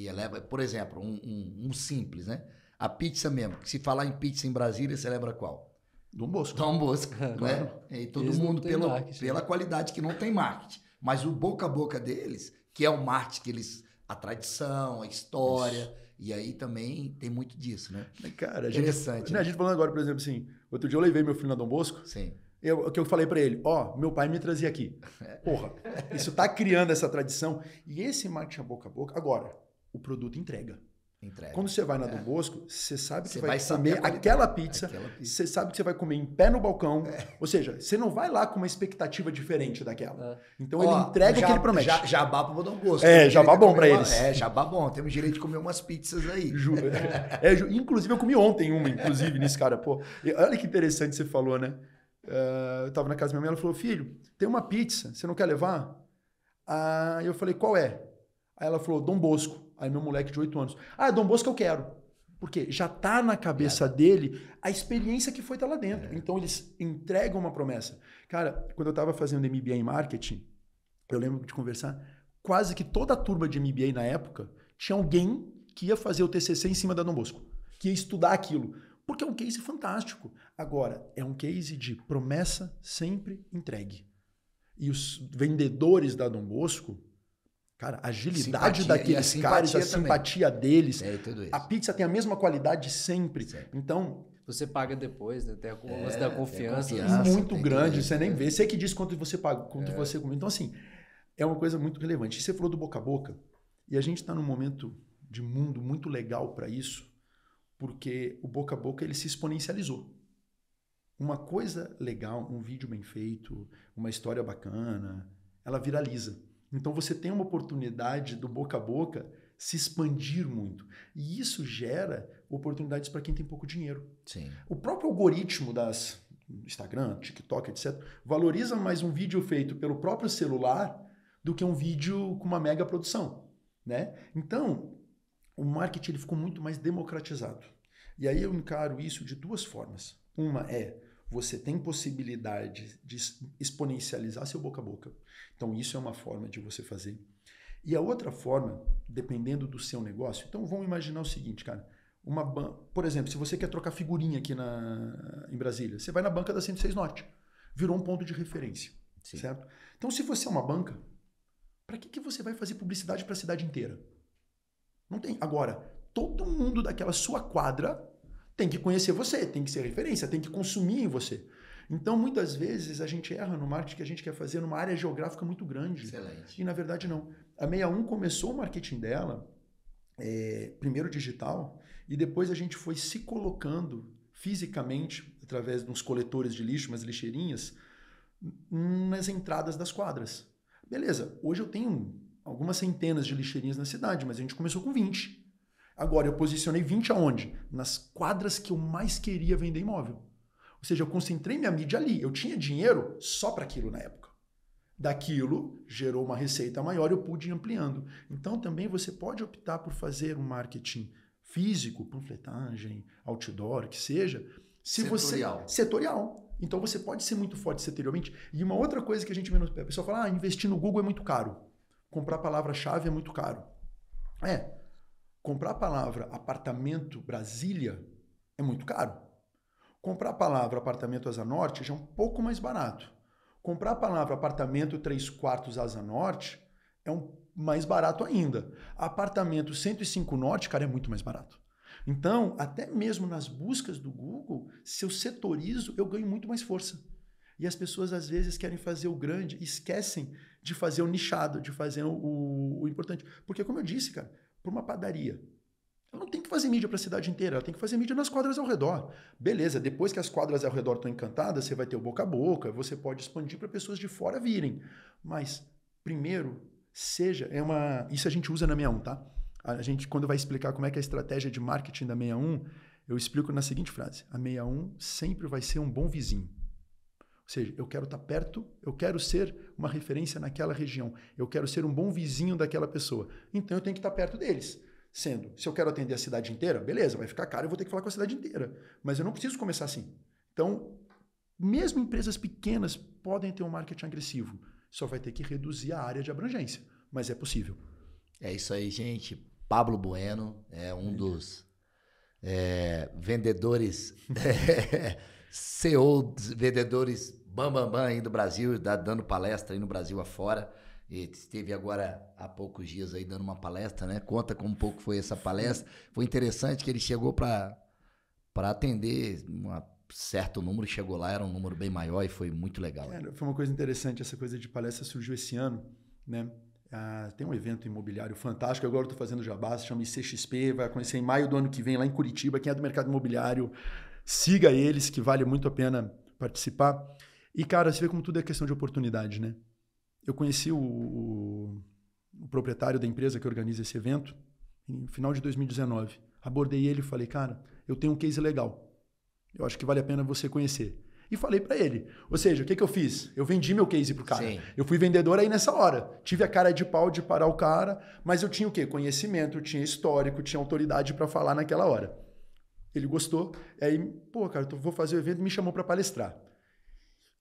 eleva, por exemplo, um simples, né? A pizza mesmo. Se falar em pizza em Brasília, você lembra qual? Dom Bosco. Dom Bosco, né? E todo Eles mundo pela qualidade que não tem marketing. Mas o boca a boca deles, que é o marketing que eles... A tradição, a história... Isso. E aí também tem muito disso, né? Cara, interessante. A gente falando agora, por exemplo, assim, outro dia eu levei meu filho na Dom Bosco. Sim. O que eu falei para ele, meu pai me trazia aqui. Porra, isso tá criando essa tradição. E esse marketing boca a boca, agora, o produto entrega. Entrega. Quando você vai na Dom Bosco, você sabe que Você vai vai comer saber aquela pizza, você sabe que você vai comer em pé no balcão, ou seja, você não vai lá com uma expectativa diferente daquela. Então ele entrega o que ele promete. Jabá pro Dom Bosco. Jabá bom pra eles. Jabá bom. Temos direito de comer umas pizzas aí. Inclusive eu comi ontem uma, nesse cara. Pô, olha que interessante você falou, né? Eu tava na casa da minha mãe, ela falou, filho, tem uma pizza, você não quer levar? Aí eu falei, qual é? Aí ela falou, Dom Bosco. Aí meu moleque de 8 anos. Dom Bosco eu quero. Porque já tá na cabeça dele a experiência que foi estar lá dentro. Então eles entregam uma promessa. Cara, quando eu tava fazendo MBA em marketing, eu lembro de conversar, quase que toda a turma de MBA na época tinha alguém que ia fazer o TCC em cima da Dom Bosco, que ia estudar aquilo. Porque é um case fantástico. Agora, é um case de promessa sempre entregue. E os vendedores da Dom Bosco, cara, a agilidade daqueles caras, a simpatia deles. Tudo isso. A pizza tem a mesma qualidade sempre. Certo. Então... Você paga depois, né? Tem a da confiança. Muito grande, você nem vê. Você que diz quanto você paga, quanto você come. Então, assim, é uma coisa muito relevante. Você falou do boca a boca, e a gente está num momento de mundo muito legal para isso, porque o boca a boca ele se exponencializou. Uma coisa legal, um vídeo bem feito, uma história bacana, ela viraliza. Então você tem uma oportunidade do boca a boca se expandir muito. E isso gera oportunidades para quem tem pouco dinheiro. Sim. O próprio algoritmo das Instagram, TikTok, etc., valoriza mais um vídeo feito pelo próprio celular do que um vídeo com uma mega produção, né? Então, o marketing ele ficou muito mais democratizado. E aí eu encaro isso de duas formas. Uma é, você tem possibilidade de exponencializar seu boca a boca. Então, isso é uma forma de você fazer. E a outra forma, dependendo do seu negócio... Então, vamos imaginar o seguinte, cara. Por exemplo, se você quer trocar figurinha aqui em Brasília, você vai na banca da 106 Norte. Virou um ponto de referência, certo? Então, se você é uma banca, para que você vai fazer publicidade para a cidade inteira? Não tem. Agora, todo mundo daquela sua quadra tem que conhecer você, tem que ser referência, tem que consumir em você. Então, muitas vezes, a gente erra no marketing que a gente quer fazer numa área geográfica muito grande. Excelente. E, na verdade, não. A 61 começou o marketing dela, primeiro digital, e depois a gente foi se colocando fisicamente, através de uns coletores de lixo, umas lixeirinhas, nas entradas das quadras. Beleza, hoje eu tenho algumas centenas de lixeirinhas na cidade, mas a gente começou com 20. Agora, eu posicionei 20 aonde? Nas quadras que eu mais queria vender imóvel. Ou seja, eu concentrei minha mídia ali. Eu tinha dinheiro só para aquilo na época. Daquilo, gerou uma receita maior, eu pude ir ampliando. Então, também você pode optar por fazer um marketing físico, panfletagem, outdoor, que seja. Setorial. Então, você pode ser muito forte setorialmente. E uma outra coisa que a gente menos... A pessoa fala, investir no Google é muito caro. Comprar palavra-chave é muito caro. Comprar a palavra apartamento Brasília é muito caro. Comprar a palavra apartamento Asa Norte já é um pouco mais barato. Comprar a palavra apartamento 3/4 Asa Norte é mais barato ainda. Apartamento 105 Norte, cara, é muito mais barato. Então, até mesmo nas buscas do Google, se eu setorizo, eu ganho muito mais força. E as pessoas, às vezes, querem fazer o grande e esquecem de fazer o nichado, de fazer o importante. Porque, como eu disse, cara, para uma padaria, ela não tem que fazer mídia para a cidade inteira, ela tem que fazer mídia nas quadras ao redor. Beleza, depois que as quadras ao redor estão encantadas, você vai ter o boca a boca, você pode expandir para pessoas de fora virem. Mas, primeiro, isso a gente usa na 61, tá? A gente, quando vai explicar como é que é a estratégia de marketing da 61, eu explico na seguinte frase: a 61 sempre vai ser um bom vizinho. Ou seja, eu quero estar perto, eu quero ser uma referência naquela região, eu quero ser um bom vizinho daquela pessoa. Então, eu tenho que estar perto deles. Se eu quero atender a cidade inteira, beleza, vai ficar caro, eu vou ter que falar com a cidade inteira. Mas eu não preciso começar assim. Então, mesmo empresas pequenas podem ter um marketing agressivo. Só vai ter que reduzir a área de abrangência. Mas é possível. É isso aí, gente. Pablo Bueno é um dos vendedores, CEO dos vendedores bam aí do Brasil, dando palestra aí no Brasil afora. E esteve agora há poucos dias aí dando uma palestra, né? Conta como um pouco foi essa palestra. Foi interessante que ele chegou para atender um certo número, chegou lá, era um número bem maior e foi muito legal. Foi uma coisa interessante, essa coisa de palestra surgiu esse ano, né? Tem um evento imobiliário fantástico, agora eu estou fazendo jabá, se chama ICXP, vai acontecer em maio do ano que vem lá em Curitiba. Quem é do mercado imobiliário, siga eles, que vale muito a pena participar. E, cara, você vê como tudo é questão de oportunidade, né? Eu conheci o proprietário da empresa que organiza esse evento no final de 2019. Abordei ele e falei, cara, eu tenho um case legal. Eu acho que vale a pena você conhecer. E falei para ele. Ou seja, o que eu fiz? Eu vendi meu case pro cara. Sim. Eu fui vendedor aí nessa hora. Tive a cara de pau de parar o cara, mas eu tinha o quê? Conhecimento, eu tinha histórico, tinha autoridade para falar naquela hora. Ele gostou. Aí, pô, cara, eu vou fazer o evento e me chamou para palestrar.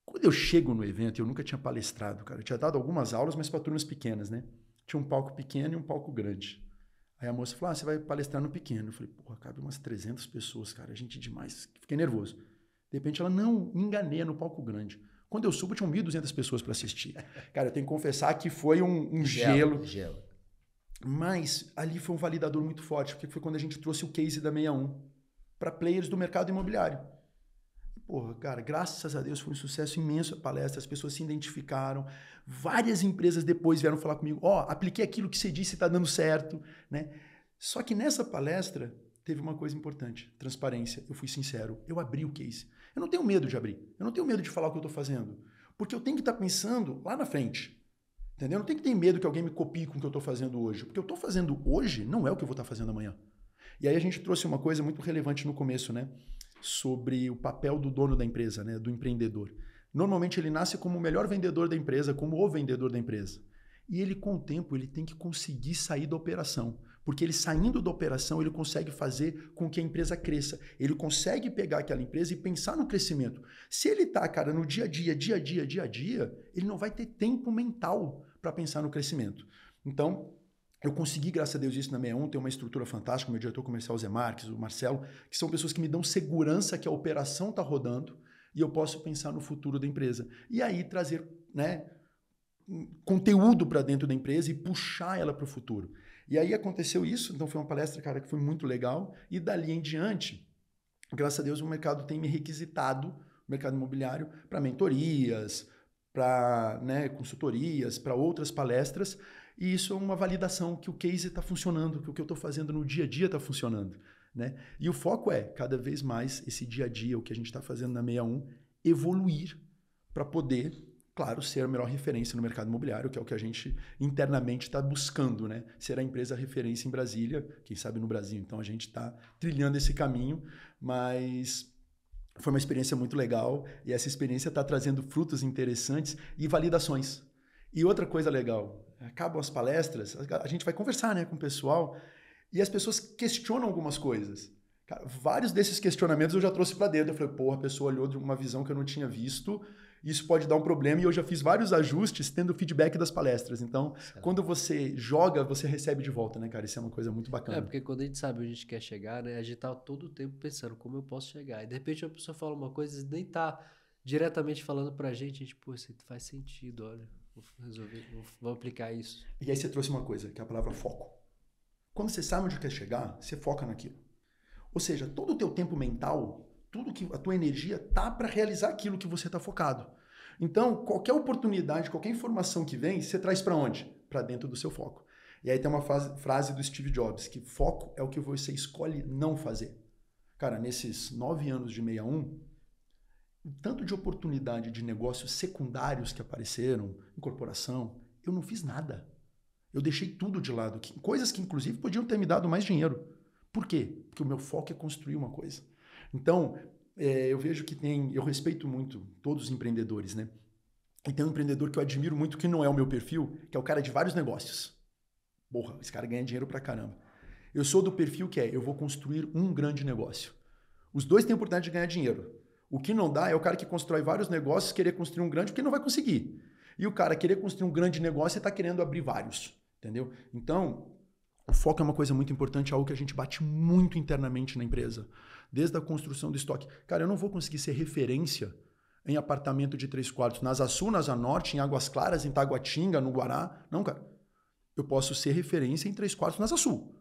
Quando eu chego no evento, eu nunca tinha palestrado, cara. Eu tinha dado algumas aulas, mas para turmas pequenas, né? Tinha um palco pequeno e um palco grande. Aí a moça falou, você vai palestrar no pequeno. Eu falei, porra, cabe umas 300 pessoas, cara. Gente demais. Fiquei nervoso. De repente ela, não, me enganei no palco grande. Quando eu subo, tinham 1.200 pessoas para assistir. Cara, eu tenho que confessar que foi um gelo. Mas ali foi um validador muito forte, porque foi quando a gente trouxe o case da 61 para players do mercado imobiliário. Porra, cara, graças a Deus foi um sucesso imenso a palestra, as pessoas se identificaram, várias empresas depois vieram falar comigo, apliquei aquilo que você disse e está dando certo, né? Só que nessa palestra teve uma coisa importante, transparência. Eu fui sincero, eu abri o case. Eu não tenho medo de abrir, eu não tenho medo de falar o que eu estou fazendo, porque eu tenho que estar pensando lá na frente, entendeu? Eu não tenho que ter medo que alguém me copie com o que eu estou fazendo hoje, porque o que eu estou fazendo hoje não é o que eu vou estar fazendo amanhã. E aí a gente trouxe uma coisa muito relevante no começo, né? Sobre o papel do dono da empresa, né? Do empreendedor. Normalmente ele nasce como o melhor vendedor da empresa, como o vendedor da empresa. E ele, com o tempo, ele tem que conseguir sair da operação. Porque ele saindo da operação, ele consegue fazer com que a empresa cresça. Ele consegue pegar aquela empresa e pensar no crescimento. Se ele está, cara, no dia a dia, ele não vai ter tempo mental para pensar no crescimento. Então, eu consegui, graças a Deus, isso na 61, ter uma estrutura fantástica, meu diretor comercial Zé Marques, o Marcelo, que são pessoas que me dão segurança que a operação está rodando e eu posso pensar no futuro da empresa. E aí trazer, né, conteúdo para dentro da empresa e puxar ela para o futuro. E aí aconteceu isso, então foi uma palestra, cara, que foi muito legal. E dali em diante, graças a Deus, o mercado tem me requisitado, o mercado imobiliário, para mentorias, para, né, consultorias, para outras palestras. E isso é uma validação que o case está funcionando, que o que eu estou fazendo no dia a dia está funcionando, né? E o foco é, cada vez mais, esse dia a dia, o que a gente está fazendo na 61, evoluir para poder, claro, ser a melhor referência no mercado imobiliário, que é o que a gente internamente está buscando, né? Ser a empresa referência em Brasília, quem sabe no Brasil. Então a gente está trilhando esse caminho, mas foi uma experiência muito legal e essa experiência está trazendo frutos interessantes e validações. E outra coisa legal, acabam as palestras, a gente vai conversar, né, com o pessoal e as pessoas questionam algumas coisas. Cara, vários desses questionamentos eu já trouxe para dentro. Eu falei, porra, a pessoa olhou de uma visão que eu não tinha visto, isso pode dar um problema e eu já fiz vários ajustes tendo feedback das palestras. Então, quando você joga, você recebe de volta, né, cara? Isso é uma coisa muito bacana. Porque quando a gente sabe onde a gente quer chegar, né, a gente tá todo o tempo pensando como eu posso chegar. E de repente a pessoa fala uma coisa e nem tá diretamente falando pra gente, pô, isso faz sentido, olha. Vou resolver, vou aplicar isso. E aí você trouxe uma coisa, que é a palavra foco. Quando você sabe onde quer chegar, você foca naquilo. Ou seja, todo o teu tempo mental, tudo que a tua energia tá para realizar aquilo que você tá focado. Então, qualquer oportunidade, qualquer informação que vem, você traz para onde? Para dentro do seu foco. E aí tem uma frase do Steve Jobs, que foco é o que você escolhe não fazer. Cara, nesses 9 anos de 61, o tanto de oportunidade de negócios secundários que apareceram, incorporação, eu não fiz nada. Eu deixei tudo de lado. Coisas que, inclusive, podiam ter me dado mais dinheiro. Por quê? Porque o meu foco é construir uma coisa. Então, eu vejo que eu respeito muito todos os empreendedores, né? E tem um empreendedor que eu admiro muito, que não é o meu perfil, que é o cara de vários negócios. Porra, esse cara ganha dinheiro pra caramba. Eu sou do perfil que eu vou construir um grande negócio. Os dois têm a oportunidade de ganhar dinheiro. O que não dá é o cara que constrói vários negócios querer construir um grande, porque não vai conseguir. E o cara querer construir um grande negócio e tá querendo abrir vários, entendeu? Então, o foco é uma coisa muito importante, algo que a gente bate muito internamente na empresa. Desde a construção do estoque. Cara, eu não vou conseguir ser referência em apartamento de 3 quartos na Asa Sul, na Asa Norte, em Águas Claras, em Taguatinga, no Guará. Não, cara. Eu posso ser referência em 3 quartos na Asa Sul.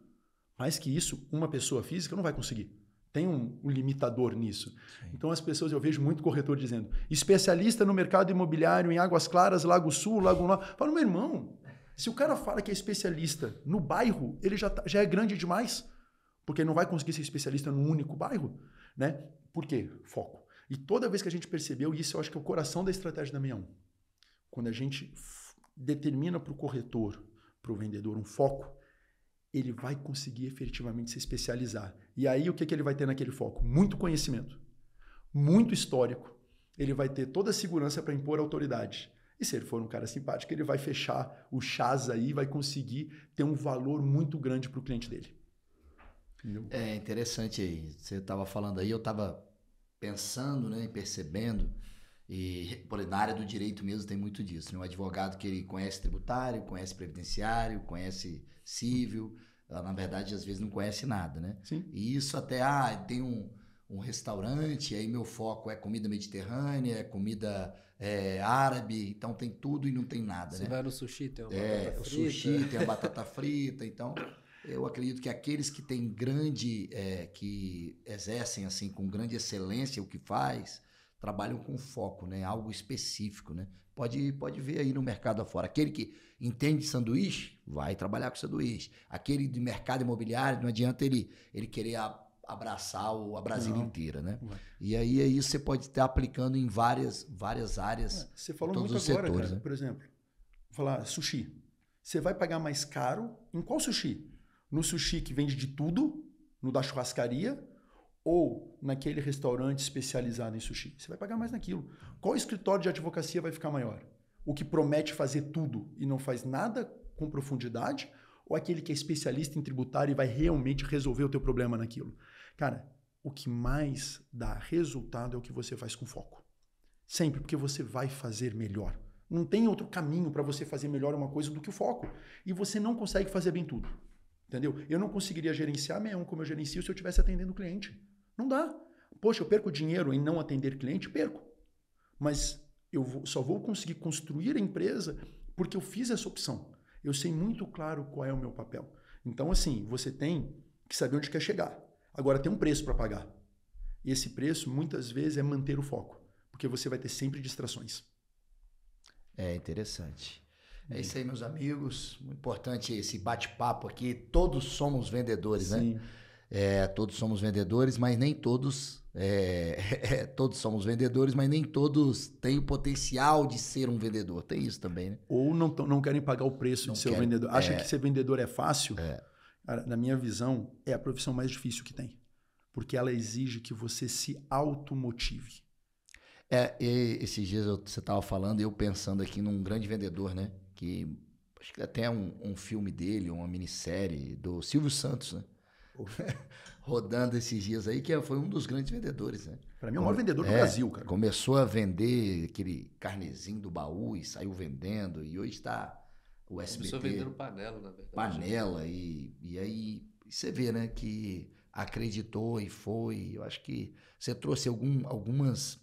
Mais que isso, uma pessoa física não vai conseguir. Tem um limitador nisso. Sim. Então as pessoas, eu vejo muito corretor dizendo, especialista no mercado imobiliário em Águas Claras, Lago Sul, Lago Norte. Falo, meu irmão, Se o cara fala que é especialista no bairro, ele já é grande demais, porque ele não vai conseguir ser especialista num único bairro, né? Por quê? Foco. E toda vez que a gente percebeu, isso eu acho que é o coração da estratégia da 61. Quando a gente determina para o corretor, para o vendedor, um foco, ele vai conseguir efetivamente se especializar. E aí o que ele vai ter naquele foco? Muito conhecimento, muito histórico. Ele vai ter toda a segurança para impor autoridade. E se ele for um cara simpático, ele vai fechar o chás aí e vai conseguir ter um valor muito grande para o cliente dele. Entendeu? É interessante aí. Você estava falando aí, eu estava pensando, né, e percebendo, e por exemplo, na área do direito mesmo tem muito disso, né? Um advogado que ele conhece tributário, conhece previdenciário, conhece civil, na verdade às vezes não conhece nada, né? Sim. E isso até, tem um restaurante, aí meu foco é comida mediterrânea, é comida árabe, então tem tudo e não tem nada, Você né? vai no sushi, tem uma batata frita. O sushi, tem a batata frita, então eu acredito que aqueles que têm que exercem assim com grande excelência o que faz, trabalham com foco, né? Algo específico, né? Pode ver aí no mercado afora. Aquele que entende de sanduíche, vai trabalhar com sanduíche. Aquele de mercado imobiliário, não adianta ele querer abraçar a Brasília inteira, né? E aí isso você pode estar aplicando em várias áreas, você falou todos muito os agora, setores, cara, né? por exemplo, falar sushi. Você vai pagar mais caro em qual sushi? No sushi que vende de tudo, no da churrascaria, ou naquele restaurante especializado em sushi? Você vai pagar mais naquilo. Qual escritório de advocacia vai ficar maior? O que promete fazer tudo e não faz nada com profundidade, ou aquele que é especialista em tributário e vai realmente resolver o teu problema naquilo? Cara, o que mais dá resultado é o que você faz com foco. Sempre, porque você vai fazer melhor. Não tem outro caminho para você fazer melhor uma coisa do que o foco. E você não consegue fazer bem tudo. Entendeu? Eu não conseguiria gerenciar a 61 como eu gerencio se eu estivesse atendendo o cliente. Não dá. Poxa, eu perco dinheiro em não atender cliente? Perco. Mas só vou conseguir construir a empresa porque eu fiz essa opção. Eu sei muito claro qual é o meu papel. Então, assim, você tem que saber onde quer chegar. Agora, tem um preço para pagar. E esse preço, muitas vezes, é manter o foco. Porque você vai ter sempre distrações. É interessante. É isso aí, meus amigos. Muito importante esse bate-papo aqui. Todos somos vendedores, Sim. né? Todos somos vendedores, mas nem todos... todos somos vendedores, mas nem todos têm o potencial de ser um vendedor. Tem isso também, né? Ou não querem pagar o preço Não de ser um querem, vendedor. Acha que ser vendedor é fácil? Cara, na minha visão, é a profissão mais difícil que tem. Porque ela exige que você se automotive. Esses dias você estava falando e eu pensando aqui num grande vendedor, né? Que acho que até um filme dele, uma minissérie do Silvio Santos, né? Rodando esses dias aí, que foi um dos grandes vendedores, né? Para mim é o maior vendedor do Brasil, cara. Começou a vender aquele carnezinho do baú e saiu vendendo, e hoje está o SBT. Começou vendendo panela, na verdade. Panela, e aí você vê, né, que acreditou e foi. Eu acho que você trouxe algumas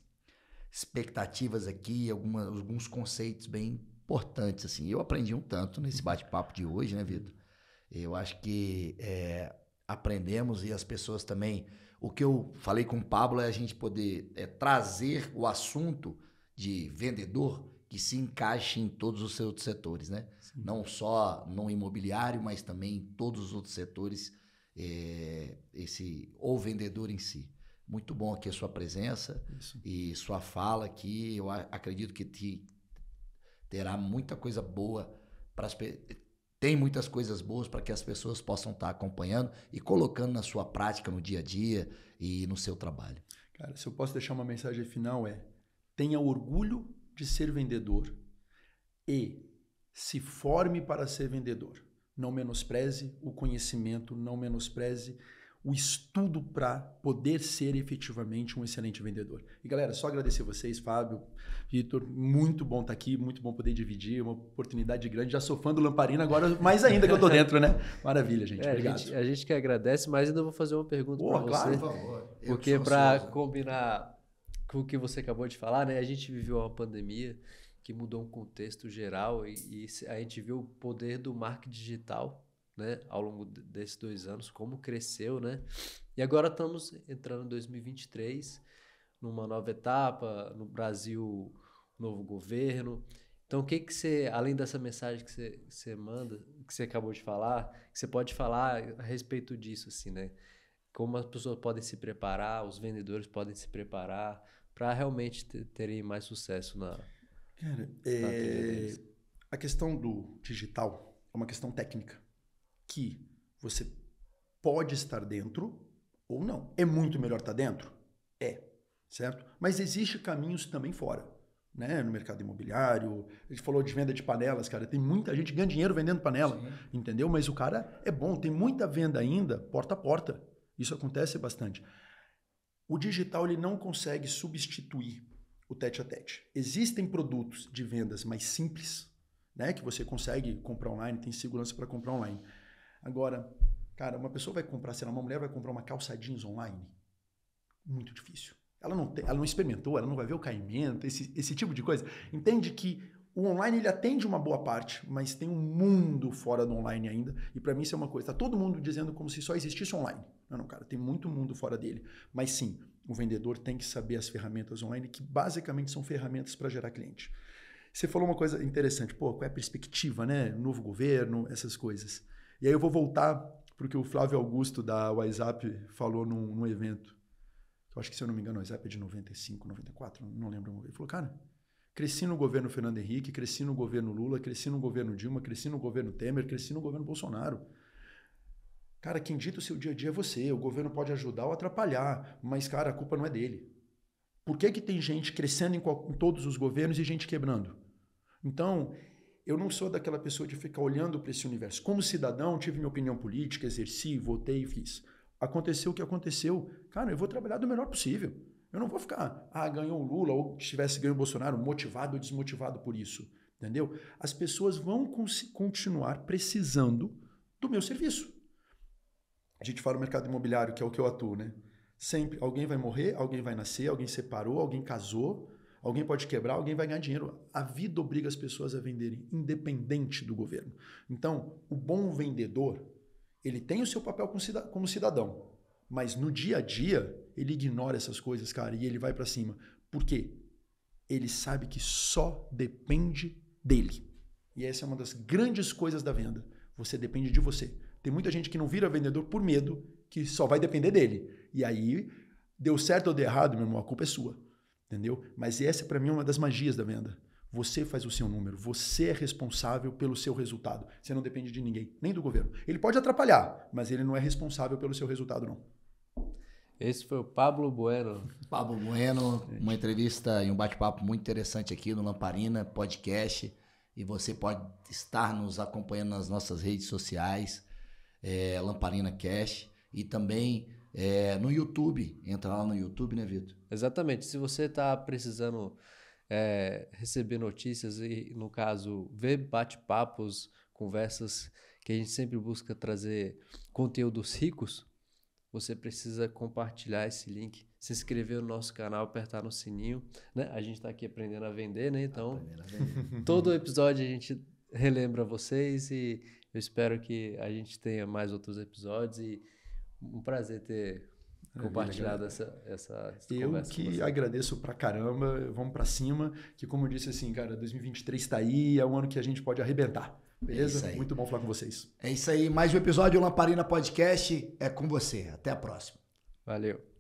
expectativas aqui, alguns conceitos bem importantes, assim. Eu aprendi um tanto nesse bate-papo de hoje, né, Vitor? Eu acho que aprendemos e as pessoas também... O que eu falei com o Pablo é a gente poder trazer o assunto de vendedor que se encaixe em todos os outros setores, né? Sim. Não só no imobiliário, mas também em todos os outros setores, o vendedor em si. Muito bom aqui a sua presença. Isso. E sua fala aqui. Eu acredito que terá muita coisa boa para as pessoas. Tem muitas coisas boas para que as pessoas possam estar acompanhando e colocando na sua prática, no dia a dia e no seu trabalho. Cara, se eu posso deixar uma mensagem final tenha orgulho de ser vendedor e se forme para ser vendedor. Não menospreze o conhecimento, não menospreze o estudo para poder ser efetivamente um excelente vendedor. E galera, só agradecer vocês, Fábio, Vitor, muito bom estar aqui, muito bom poder dividir, uma oportunidade grande. Já sou fã do Lamparina, agora mais ainda que eu tô dentro, né? Maravilha, gente. Obrigado. A gente que agradece, mas ainda vou fazer uma pergunta para você. Claro, por favor. Porque para combinar com o que você acabou de falar, né? A gente viveu uma pandemia que mudou um contexto geral e a gente viu o poder do marketing digital, né, ao longo desses 2 anos, como cresceu, né? E agora estamos entrando em 2023, numa nova etapa, no Brasil, novo governo, Então, o que você, além dessa mensagem que você manda, que você acabou de falar, que você pode falar a respeito disso, assim, né? Como as pessoas podem se preparar, os vendedores podem se preparar para realmente terem mais sucesso na trilha deles. A questão do digital é uma questão técnica, que você pode estar dentro ou não. É muito melhor estar dentro? É, certo? Mas existem caminhos também fora. Né, no mercado imobiliário, a gente falou de venda de panelas, cara, tem muita gente que ganha dinheiro vendendo panela, entendeu? Mas o cara é bom, tem muita venda ainda, porta a porta, isso acontece bastante. O digital ele não consegue substituir o tete-a-tete. Existem produtos de vendas mais simples, né, que você consegue comprar online, tem segurança para comprar online. Agora, cara, uma pessoa vai comprar, sei lá, uma mulher vai comprar uma calça jeans online, muito difícil. Ela não experimentou, ela não vai ver o caimento, esse tipo de coisa. Entende que o online ele atende uma boa parte, mas tem um mundo fora do online ainda. E para mim isso é uma coisa. Tá todo mundo dizendo como se só existisse online. Não, cara, tem muito mundo fora dele. Mas sim, o vendedor tem que saber as ferramentas online, que basicamente são ferramentas para gerar cliente. Você falou uma coisa interessante. Pô, qual é a perspectiva, né? Novo governo, essas coisas. E aí eu vou voltar para o que o Flávio Augusto da WhatsApp falou num evento. Eu acho que, se eu não me engano, o WhatsApp é de 95, 94, não lembro. Ele falou, cara, cresci no governo Fernando Henrique, cresci no governo Lula, cresci no governo Dilma, cresci no governo Temer, cresci no governo Bolsonaro. Cara, quem dita o seu dia a dia é você. O governo pode ajudar ou atrapalhar, mas, cara, a culpa não é dele. Por que tem gente crescendo em todos os governos e gente quebrando? Então, eu não sou daquela pessoa de ficar olhando para esse universo. Como cidadão, tive minha opinião política, exerci, votei e fiz. Aconteceu o que aconteceu. Cara, eu vou trabalhar do melhor possível. Eu não vou ficar, ganhou o Lula ou tivesse ganho o Bolsonaro, motivado ou desmotivado por isso. Entendeu? As pessoas vão continuar precisando do meu serviço. A gente fala no mercado imobiliário, que é o que eu atuo, né? Sempre alguém vai morrer, alguém vai nascer, alguém separou, alguém casou, alguém pode quebrar, alguém vai ganhar dinheiro. A vida obriga as pessoas a venderem, independente do governo. Então, o bom vendedor, ele tem o seu papel como cidadão, mas no dia a dia ele ignora essas coisas, cara, e ele vai para cima. Por quê? Ele sabe que só depende dele. E essa é uma das grandes coisas da venda. Você depende de você. Tem muita gente que não vira vendedor por medo, que só vai depender dele. E aí, deu certo ou deu errado, meu irmão, a culpa é sua. Entendeu? Mas essa, para mim, é uma das magias da venda. Você faz o seu número, você é responsável pelo seu resultado. Você não depende de ninguém, nem do governo. Ele pode atrapalhar, mas ele não é responsável pelo seu resultado, não. Esse foi o Pablo Bueno. Pablo Bueno, uma entrevista e um bate-papo muito interessante aqui no Lamparina Podcast. E você pode estar nos acompanhando nas nossas redes sociais, Lamparina Cash, e também no YouTube. Entra lá no YouTube, né, Vitor? Exatamente. Se você está precisando receber notícias e, no caso, ver bate-papos, conversas, que a gente sempre busca trazer conteúdos ricos, você precisa compartilhar esse link, se inscrever no nosso canal, apertar no sininho, né? A gente está aqui aprendendo a vender, né? Então, todo episódio a gente relembra vocês e eu espero que a gente tenha mais outros episódios e um prazer ter compartilhado essa conversa. Eu que agradeço pra caramba, vamos pra cima, que como eu disse assim, cara, 2023 tá aí, é um ano que a gente pode arrebentar. Beleza? Muito bom falar com vocês. É isso aí, mais um episódio do Lamparina Podcast é com você. Até a próxima. Valeu.